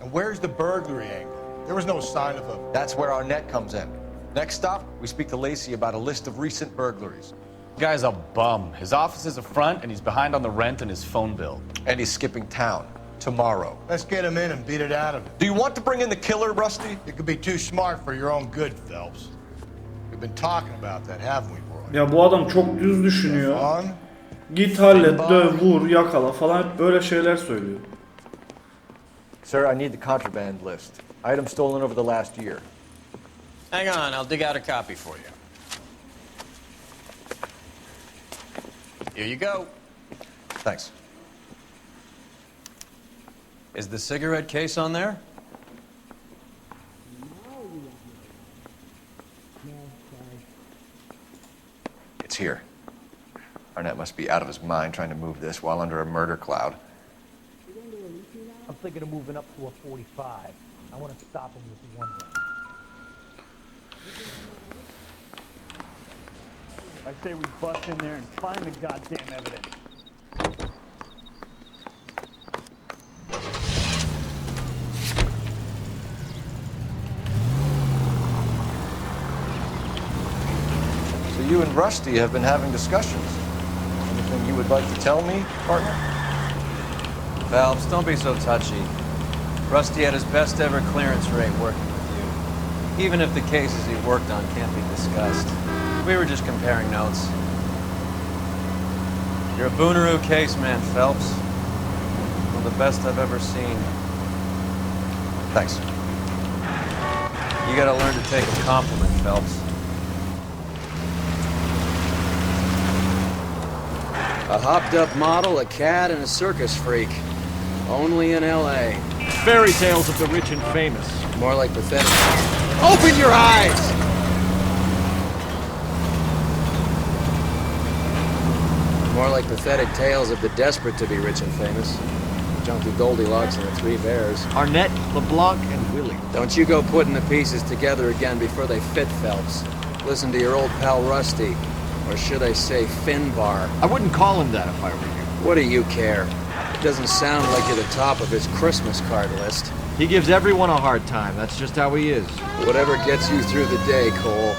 And where's the burglary angle? There was no sign of a... That's where our net comes in. Next stop, we speak to Lacey about a list of recent burglaries. Guy's a bum. His office is a front, and he's behind on the rent and his phone bill. And he's skipping town. Tomorrow. Let's get him in and beat it out of him. Do you want to bring in the killer, Rusty? It could be too smart for your own good, Phelps. We've been talking about that, haven't we, bro? Ya bu adam çok düz düşünüyor. Git hallet, döv, vur, yakala falan hep böyle şeyler söylüyor. Sir, I need the contraband list. Items stolen over the last year. Hang on, I'll dig out a copy for you. Here you go. Thanks. Is the cigarette case on there? It's here. Arnett must be out of his mind trying to move this while under a murder cloud. I'm thinking of moving up to a 45. I want to stop him with one round. I say we bust in there and find the goddamn evidence. So you and Rusty have been having discussions. Anything you would like to tell me, partner? Phelps, don't be so touchy. Rusty had his best ever clearance rate working with you. Even if the cases he worked on can't be discussed. We were just comparing notes. You're a Booneroo case man, Phelps. One of the best I've ever seen. Thanks. You gotta learn to take a compliment, Phelps. A hopped-up model, a cat, and a circus freak. Only in L.A. Fairy tales of the rich and famous. More like pathetic. Open your eyes! More like pathetic tales of the desperate to be rich and famous. Junkie Goldilocks and the Three Bears. Arnett, LeBlanc, and Willie. Don't you go putting the pieces together again before they fit, Phelps. Listen to your old pal Rusty. Or should I say Finbar? I wouldn't call him that if I were you. What do you care? It doesn't sound like you're the top of his Christmas card list. He gives everyone a hard time. That's just how he is. Whatever gets you through the day, Cole.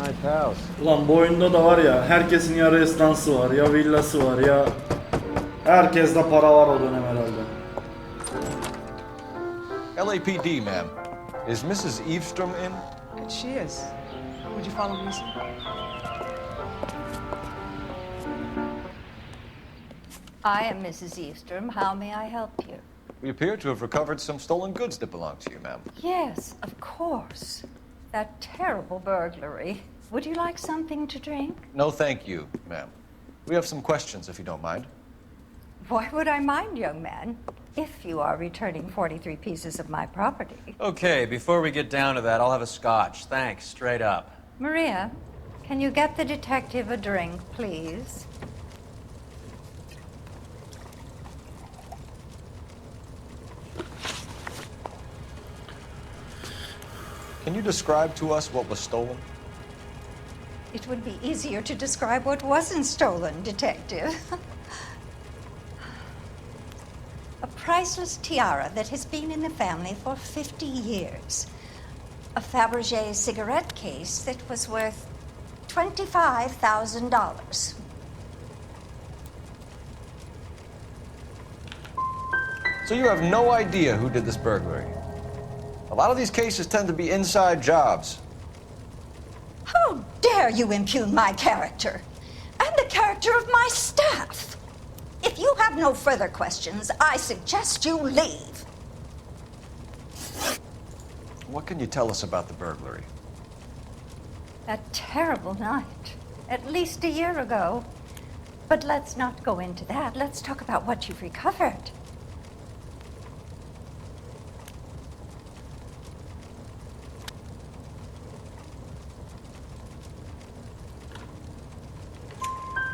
Nice house. Ulan bu oyunda da var ya, herkesin ya rezidansı var, ya villası var, ya herkeste para var o dönem herhalde. LAPD, ma'am. Is Mrs. Eavesdrom in? She is. Would you follow me, sir? I am Mrs. Eavesdrom. How may I help you? We appear to have recovered some stolen goods that belong to you, ma'am. Yes, of course. That terrible burglary. Would you like something to drink? No, thank you, ma'am. We have some questions, if you don't mind. Why would I mind, young man, if you are returning 43 pieces of my property? Okay, before we get down to that, I'll have a scotch. Thanks, straight up. Maria, can you get the detective a drink, please? Can you describe to us what was stolen? It would be easier to describe what wasn't stolen, detective. A priceless tiara that has been in the family for 50 years. A Fabergé cigarette case that was worth $25,000. So you have no idea who did this burglary? A lot of these cases tend to be inside jobs. How dare you impugn my character and the character of my staff? If you have no further questions, I suggest you leave. What can you tell us about the burglary? That terrible night, at least a year ago. But let's not go into that. Let's talk about what you've recovered.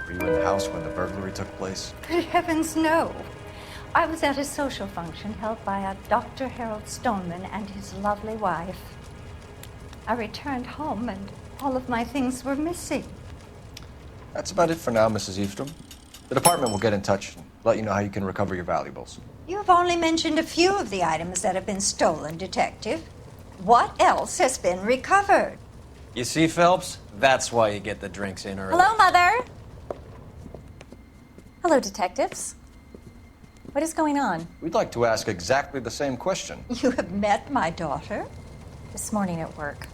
Were you in the house when the burglary took place? Good heavens, no. I was at a social function held by a Dr. Harold Stoneman and his lovely wife. I returned home and all of my things were missing. That's about it for now, Mrs. Eavesdrom. The department will get in touch and let you know how you can recover your valuables. You've only mentioned a few of the items that have been stolen, Detective. What else has been recovered? You see, Phelps? That's why you get the drinks in early. Hello, Mother. Hello, detectives. What is going on? We'd like to ask exactly the same question. You have met my daughter? This morning at work.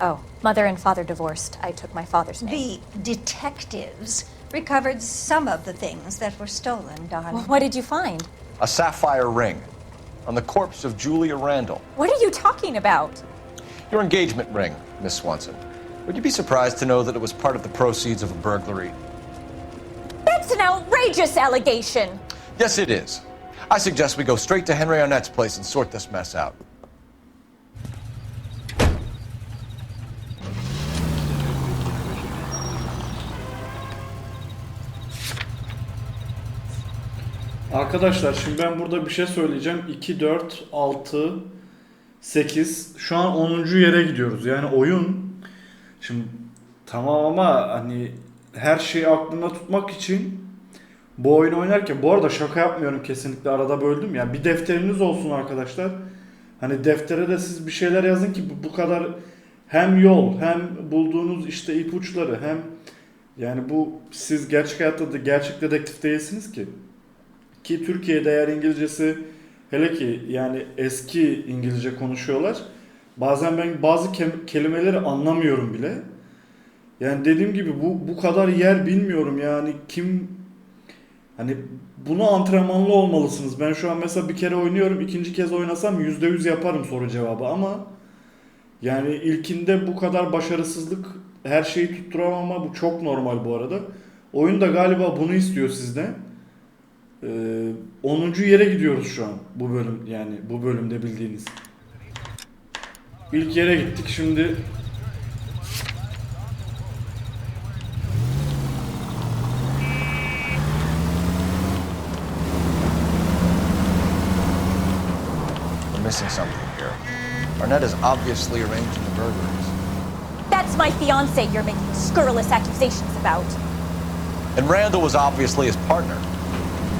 Oh, mother and father divorced. I took my father's name. The detectives recovered some of the things that were stolen, darling. Well, what did you find? A sapphire ring on the corpse of Julia Randall. What are you talking about? Your engagement ring, Miss Swanson. Would you be surprised to know that it was part of the proceeds of a burglary? That's an outrageous allegation. Yes, it is. I suggest we go straight to Henry Arnett's place and sort this mess out. Arkadaşlar şimdi ben burada bir şey söyleyeceğim. 2, 4, 6, 8. Şu an 10. yere gidiyoruz. Yani oyun şimdi tamam ama hani her şeyi aklımda tutmak için bu oyunu oynarken, bu arada şaka yapmıyorum, kesinlikle arada böldüm. Yani bir defteriniz olsun arkadaşlar. Hani deftere de siz bir şeyler yazın ki bu kadar hem yol hem bulduğunuz işte ipuçları hem yani bu siz gerçek hayatta da gerçek dedektif değilsiniz ki. Ki Türkiye'de eğer İngilizcesi hele ki yani eski İngilizce konuşuyorlar. Bazen ben bazı kelimeleri anlamıyorum bile. Yani dediğim gibi bu kadar yer bilmiyorum yani kim hani bunu antrenmanlı olmalısınız. Ben şu an mesela bir kere oynuyorum, ikinci kez oynasam %100 yaparım soru cevabı ama yani ilkinde bu kadar başarısızlık, her şeyi tutturamam ama bu çok normal bu arada. Oyun da galiba bunu istiyor sizden. 10. yere gidiyoruz şu an bu bölüm, yani bu bölümde bildiğiniz. İlk yere gittik, şimdi We're missing something here. Arnett is obviously arranging the burglaries. That's my fiance you're making scurrilous accusations about. And Randall was obviously his partner.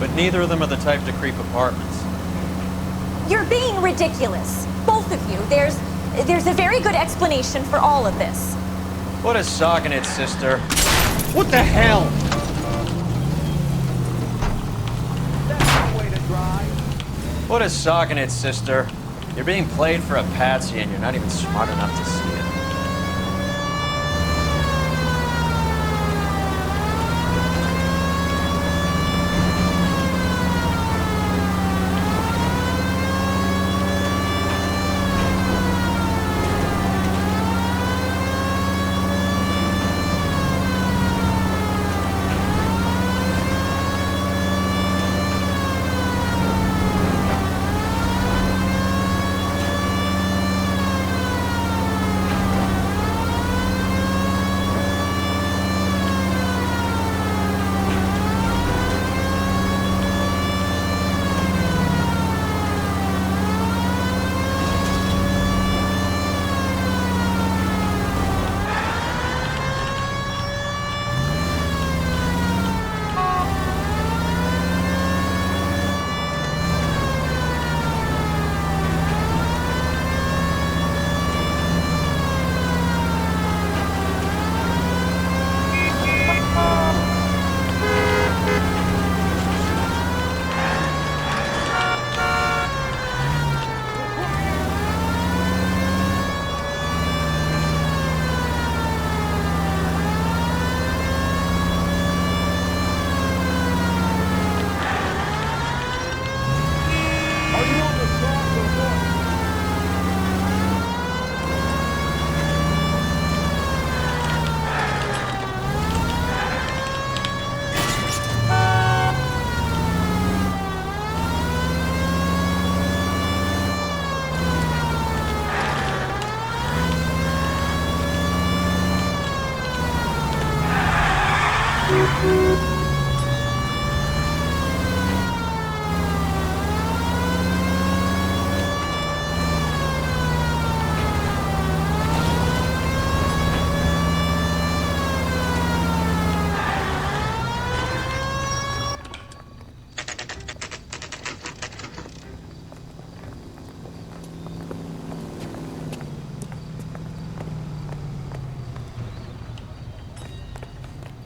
But neither of them are the type to creep apartments. You're being ridiculous. Both of you. There's a very good explanation for all of this. Put a sock in it, sister. What the hell? Put a sock in it, sister. You're being played for a patsy and you're not even smart enough to see it.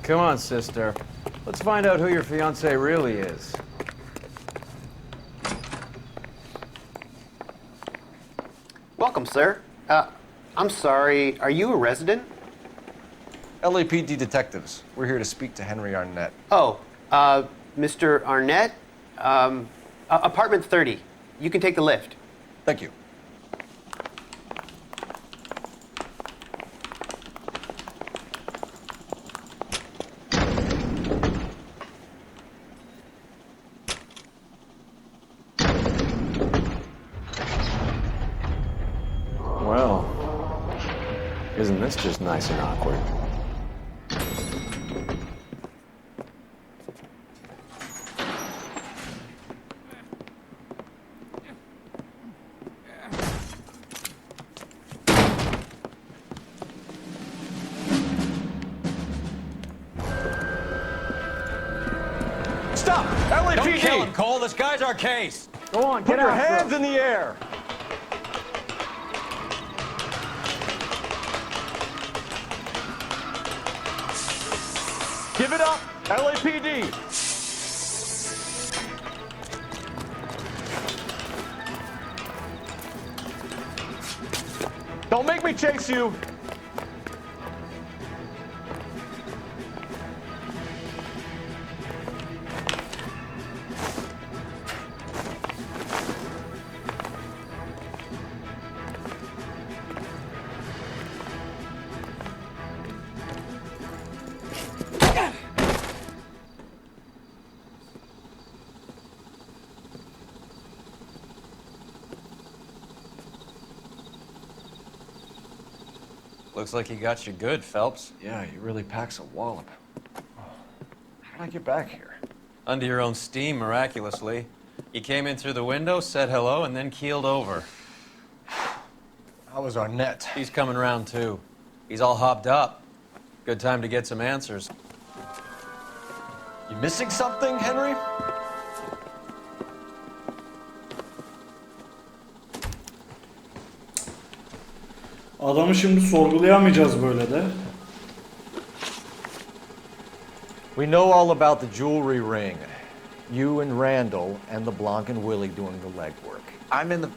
Come on, sister. Let's find out who your fiancé really is. Welcome, sir. I'm sorry, are you a resident? LAPD detectives. We're here to speak to Henry Arnett. Oh, Mr. Arnett? Apartment 30. You can take the lift. Thank you. Well, isn't this just nice and awkward? Stop! LAPD! Don't kill him, Cole. This guy's our case. Go on, put your hands in the air. Give it up, LAPD! Don't make me chase you! Looks like he got you good, Phelps. Yeah, he really packs a wallop. How did I get back here? Under your own steam, miraculously. You came in through the window, said hello, and then keeled over. How was Arnett? He's coming round, too. He's all hopped up. Good time to get some answers. You missing something, Henry? Adamı şimdi sorgulayamayacağız böyle de. We know all about the jewelry ring. You and Randall and LeBlanc and Willie doing the legwork. I'm in the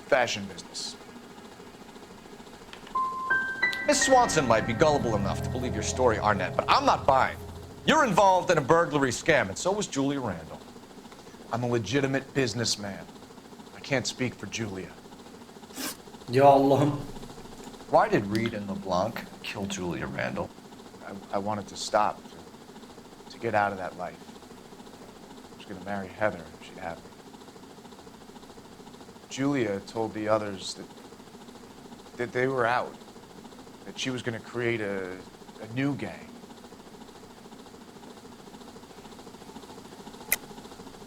fashion business. Miss Swanson might be gullible enough to believe your story, Arnett, but I'm not buying. You're involved in a burglary scam, and so was Julia Randall. I'm a legitimate businessman. I can't speak for Julia. Ya Allah'ım. Why did Reed and LeBlanc kill Julia Randall? I wanted to stop, to get out of that life. I was going to marry Heather if she'd have me. Julia told the others that they were out, that she was going to create a new gang.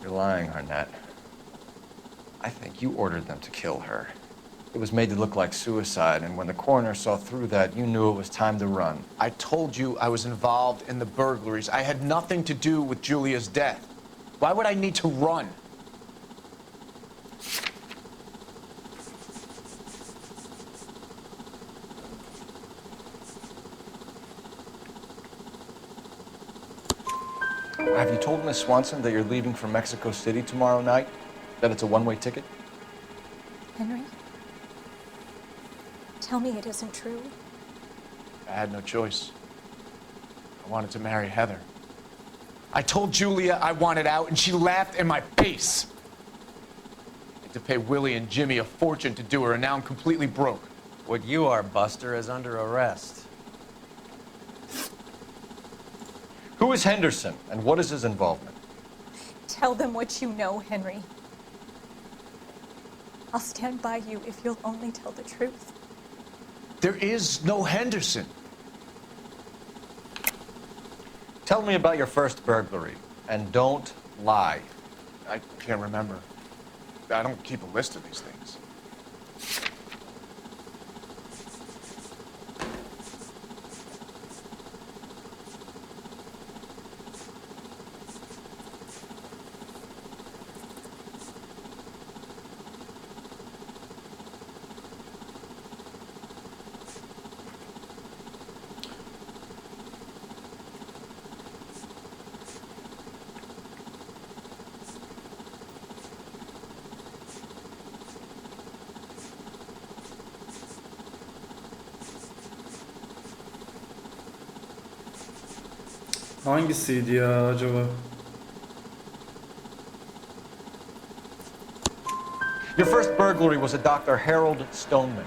You're lying, Arnett. I think you ordered them to kill her. It was made to look like suicide, and when the coroner saw through that, you knew it was time to run. I told you I was involved in the burglaries. I had nothing to do with Julia's death. Why would I need to run? Have you told Miss Swanson that you're leaving for Mexico City tomorrow night? That it's a one-way ticket? Henry? Tell me it isn't true. I had no choice. I wanted to marry Heather. I told Julia I wanted out, and she laughed in my face. I had to pay Willie and Jimmy a fortune to do her, and now I'm completely broke. What you are, Buster, is under arrest. Who is Henderson, and what is his involvement? Tell them what you know, Henry. I'll stand by you if you'll only tell the truth. There is no Henderson. Tell me about your first burglary, and don't lie. I can't remember. I don't keep a list of these things. Hangisiydi ya acaba? Your first burglary was a Dr. Harold Stoneman.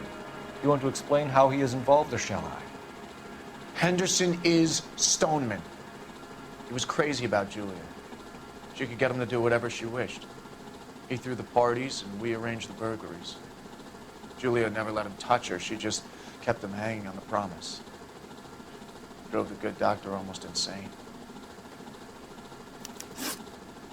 You want to explain how he is involved, or shall I? Henderson is Stoneman. He was crazy about Julia. She could get him to do whatever she wished. He threw the parties, and we arranged the burglaries. Julia never let him touch her. She just kept him hanging on the promise. Drove the good doctor almost insane.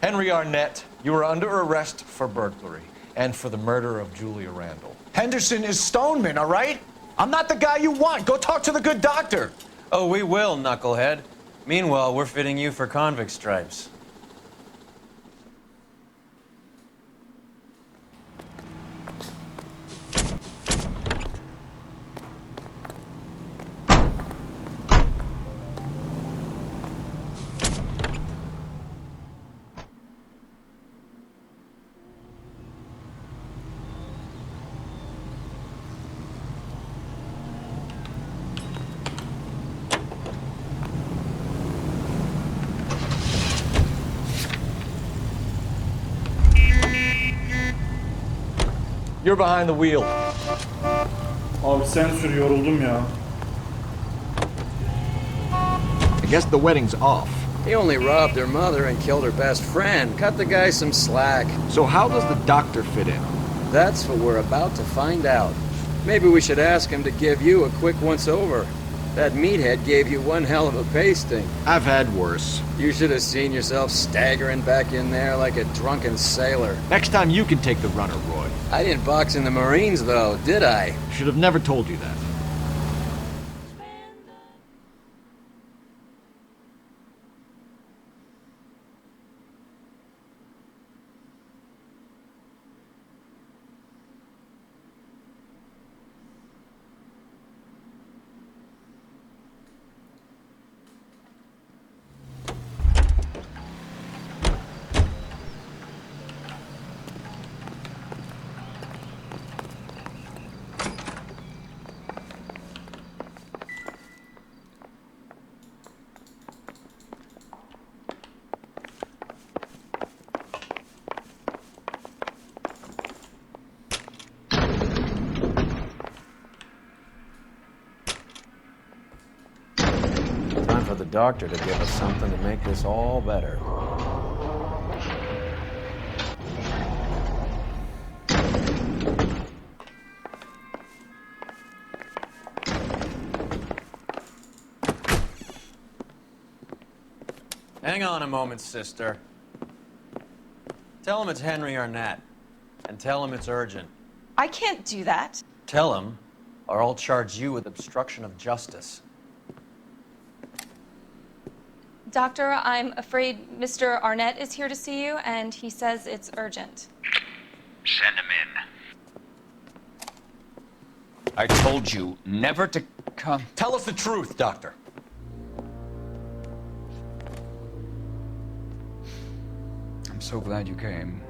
Henry Arnett, you are under arrest for burglary and for the murder of Julia Randall. Henderson is Stoneman, all right? I'm not the guy you want. Go talk to the good doctor. Oh, we will, knucklehead. Meanwhile, we're fitting you for convict stripes. You're behind the wheel. Abi sen sür, yoruldum ya. I guess the wedding's off. He only robbed her mother and killed her best friend. Cut the guy some slack. So how does the doctor fit in? That's what we're about to find out. Maybe we should ask him to give you a quick once-over. That meathead gave you one hell of a pasting. I've had worse. You should have seen yourself staggering back in there like a drunken sailor. Next time you can take the runner, Roy. I didn't box in the Marines, though, did I? Should have never told you that. doctor to give us something to make this all better. Hang on a moment, sister. Tell him it's Henry Arnett, and tell him it's urgent. I can't do that. Tell him, or I'll charge you with obstruction of justice. Doctor, I'm afraid Mr. Arnett is here to see you, and he says it's urgent. Send him in. I told you never to come. Tell us the truth, Doctor. I'm so glad you came.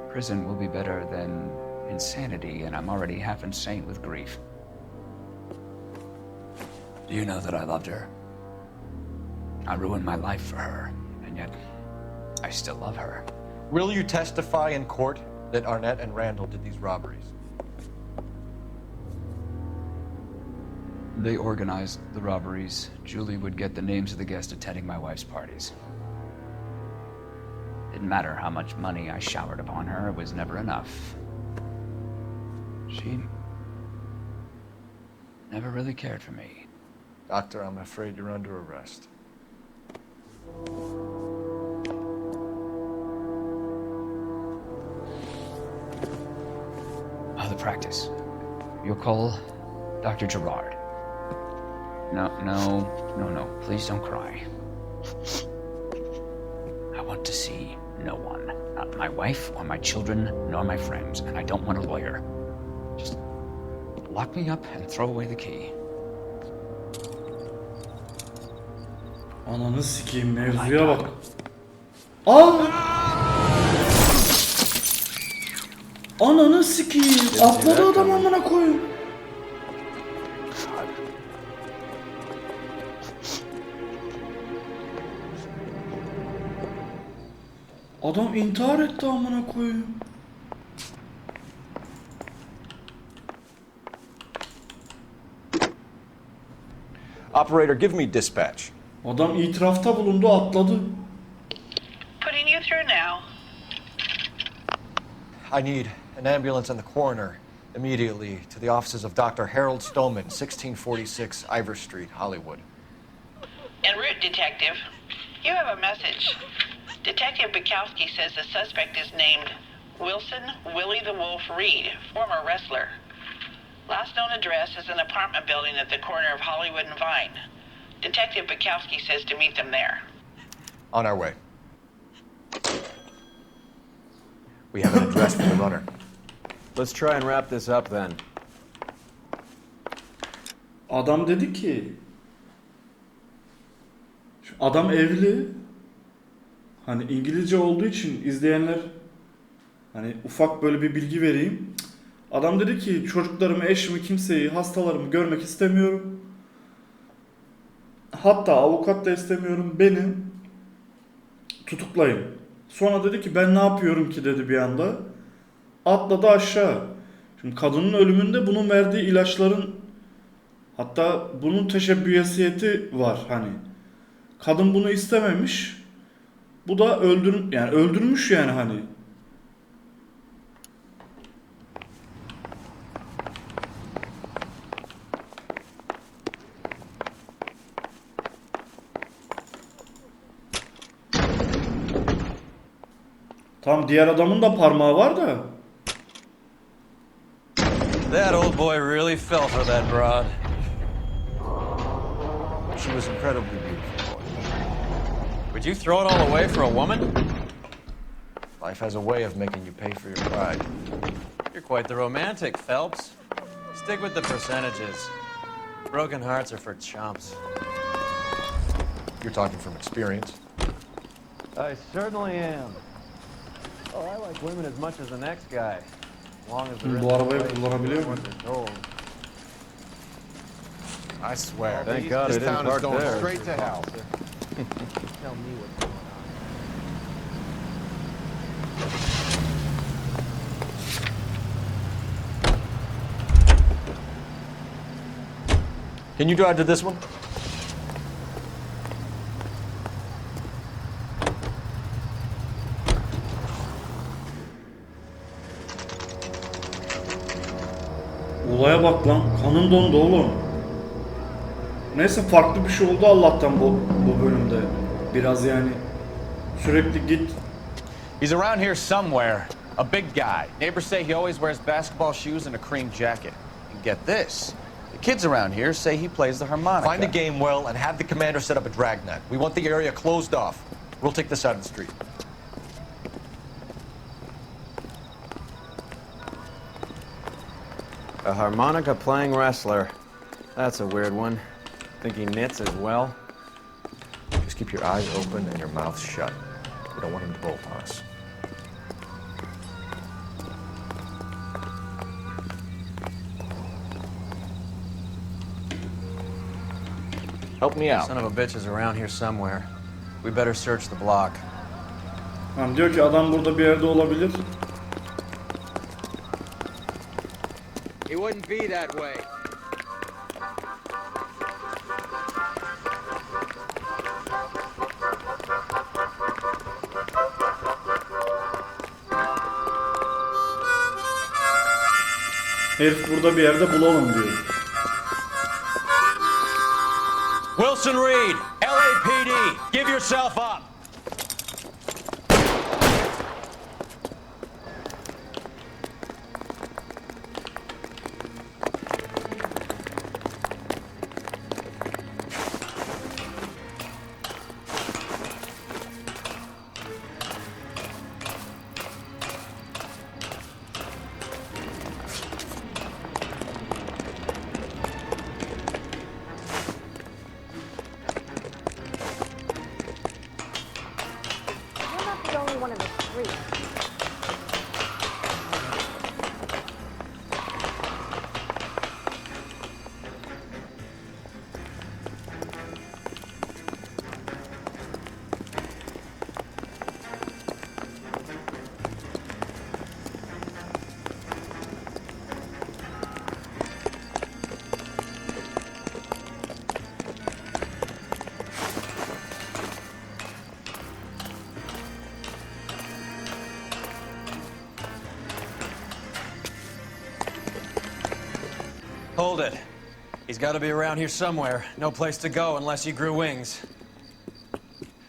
Prison will be better than insanity, and I'm already half insane with grief. Do you know that I loved her? I ruined my life for her, and yet I still love her. Will you testify in court that Arnett and Randall did these robberies? They organized the robberies. Julie would get the names of the guests attending my wife's parties. Didn't matter how much money I showered upon her, it was never enough. She never really cared for me. Doctor, I'm afraid you're under arrest. The practice. You'll call Dr. Gerard. No. Please don't cry. I want to see no one. Not my wife or my children, nor my friends. And I don't want a lawyer. Just lock me up and throw away the key. Ananı sikeyim, mevzuya bak. Aa! Ananı sikeyim. Atladı adam amına koyun. Adam intihar etti amına koyun. Operator, give me dispatch. Adam itirafta bulundu, atladı. Putting you through now. I need an ambulance and the coroner immediately to the offices of Dr. Harold Stoneman, 1646 Ivor Street, Hollywood. En route, Detective. You have a message. Detective Bukowski says the suspect is named Wilson Willie the Wolf Reed, former wrestler. Last known address is an apartment building at the corner of Hollywood and Vine. Detective Bukowski says to meet them there. On our way. We have an address for the runner. Let's try and wrap this up then. Adam dedi ki, adam evli. Hani İngilizce olduğu için izleyenler, hani ufak böyle bir bilgi vereyim. Adam dedi ki çocuklarımı, eşimi, kimseyi, hastalarımı görmek istemiyorum. Hatta avukat da istemiyorum. Beni tutuklayın. Sonra dedi ki ben ne yapıyorum ki dedi bir anda. Atladı aşağı. Şimdi kadının ölümünde bunun verdiği ilaçların, hatta bunun teşebbüsiyeti var hani. Kadın bunu istememiş. Bu da öldürmüş yani hani. Tam diğer adamın da parmağı var da. That old boy really fell for that broad. She was incredibly beautiful. Would you throw it all away for a woman? Life has a way of making you pay for your pride. You're quite the romantic, Phelps. Stick with the percentages. Broken hearts are for chumps. You're talking from experience. I certainly am. Oh, I like women as much as the next guy. As long as they're Bu arabayı kullanabiliyor muyum? I swear. Thank God this I didn't town is park going there. straight to hell. Tell me what's going Can you drive to this one? Olaya bak lan. Kanın dondu oğlum. Neyse farklı bir şey oldu Allah'tan bu bölümde. Biraz yani sürekli git. He's around here somewhere. A big guy. Neighbors say he always wears basketball shoes and a cream jacket. And get this. The kids around here say he plays the harmonica. Find the game well and have the commander set up a dragnet. We want the area closed off. We'll take this side of the street. A harmonica playing wrestler. That's a weird one. Think he knits as well? Just keep your eyes open and your mouth shut. We don't want him to bolt on us. Help me out. Son of a bitch is around here somewhere. We better search the block. Tamam, diyor ki adam burada bir yerde olabilir. He wouldn't be that way. Herif burada bir yerde bulalım diyor. Wilson Reed, LAPD, give yourself up. Hold it. He's got to be around here somewhere. No place to go unless he grew wings.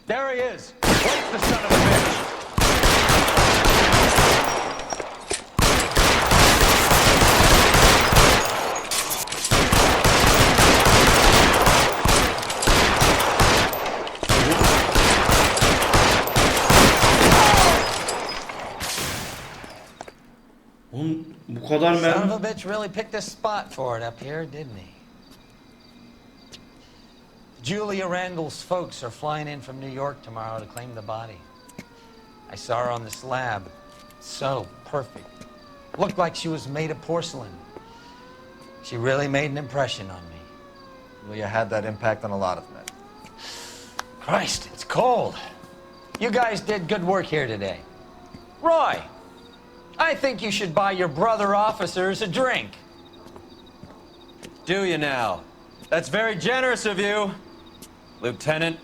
There he is. Where's the son of a bitch? Bu kadar Son of a bitch really picked a spot for it up here, didn't he? Julia Randall's folks are flying in from New York tomorrow to claim the body. I saw her on the slab. So perfect. Looked like she was made of porcelain. She really made an impression on me. Julia had that impact on a lot of men. Christ, it's cold. You guys did good work here today. Roy, I think you should buy your brother officers a drink. Do you now? That's very generous of you, Lieutenant.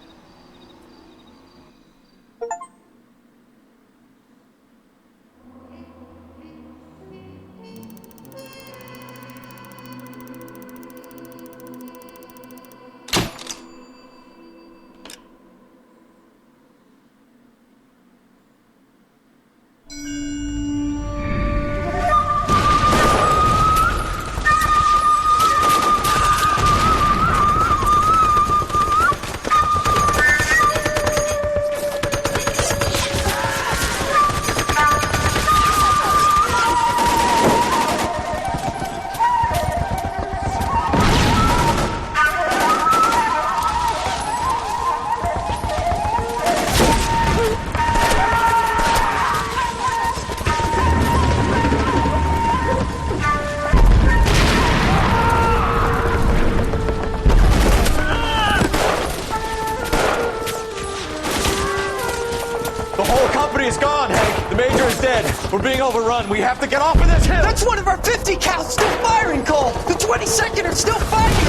We're being overrun. We have to get off of this hill. That's one of our 50 cals still firing, Cole. The 22nd are still fighting.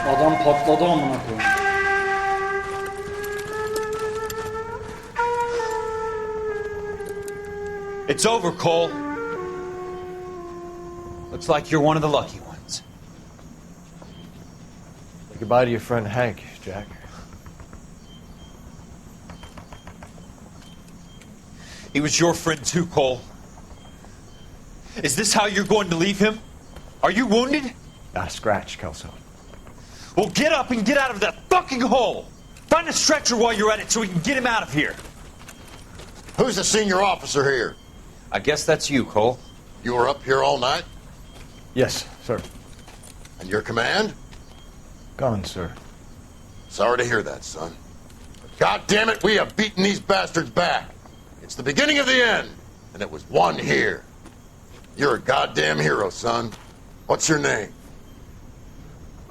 Adam patladı It's over, Cole. Looks like you're one of the lucky ones. Say goodbye to your friend Hank, Jack. He was your friend too, Cole. Is this how you're going to leave him? Are you wounded? Scratch, Kelso. Well, get up and get out of that fucking hole! Find a stretcher while you're at it so we can get him out of here. Who's the senior officer here? I guess that's you, Cole. You were up here all night? Yes, sir. And your command? Gone, sir. Sorry to hear that, son. But God damn it, we have beaten these bastards back. It's the beginning of the end, and it was one here. You're a goddamn hero, son. What's your name?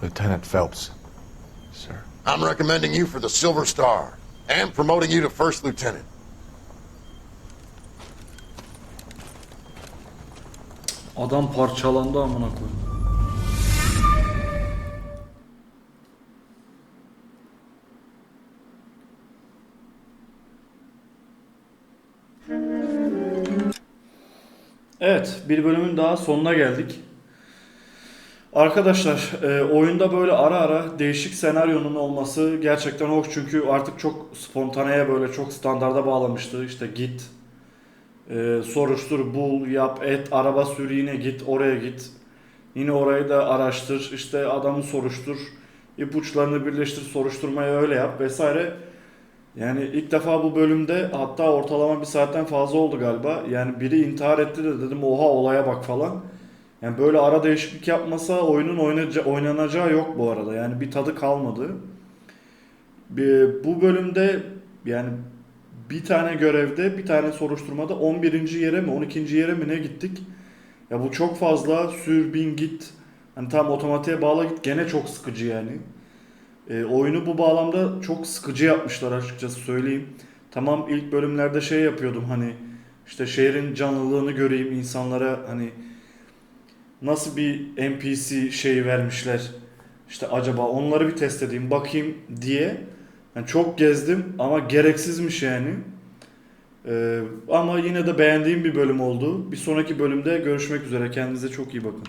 Lieutenant Phelps, sir. I'm recommending you for the Silver Star and promoting you to First Lieutenant. Adam parçalandı amına koyayım. Evet, bir bölümün daha sonuna geldik. Arkadaşlar, oyunda böyle ara ara değişik senaryonun olması gerçekten hoş, çünkü artık çok spontaneye, böyle çok standarda bağlamıştı. İşte git, soruştur, bul, yap, et, araba sür, yine git, oraya git. Yine orayı da araştır, işte adamı soruştur, ipuçlarını birleştir, soruşturmayı öyle yap vesaire. Yani ilk defa bu bölümde, hatta ortalama bir saatten fazla oldu galiba. Yani biri intihar etti de dedim oha olaya bak falan. Yani böyle ara değişiklik yapmasa oyunun oynanacağı yok bu arada. Yani bir tadı kalmadı. Bu bölümde yani bir tane görevde, bir tane soruşturmada 11. yere mi 12. yere mi ne gittik? Ya bu çok fazla, sür bin git. Hani tam otomatiğe bağla git, gene çok sıkıcı yani. Oyunu bu bağlamda çok sıkıcı yapmışlar açıkçası söyleyeyim. Tamam, ilk bölümlerde şey yapıyordum, hani işte şehrin canlılığını göreyim, insanlara hani nasıl bir NPC şeyi vermişler, işte acaba onları bir test edeyim bakayım diye. Yani çok gezdim ama gereksizmiş yani. Ama yine de beğendiğim bir bölüm oldu. Bir sonraki bölümde görüşmek üzere, kendinize çok iyi bakın.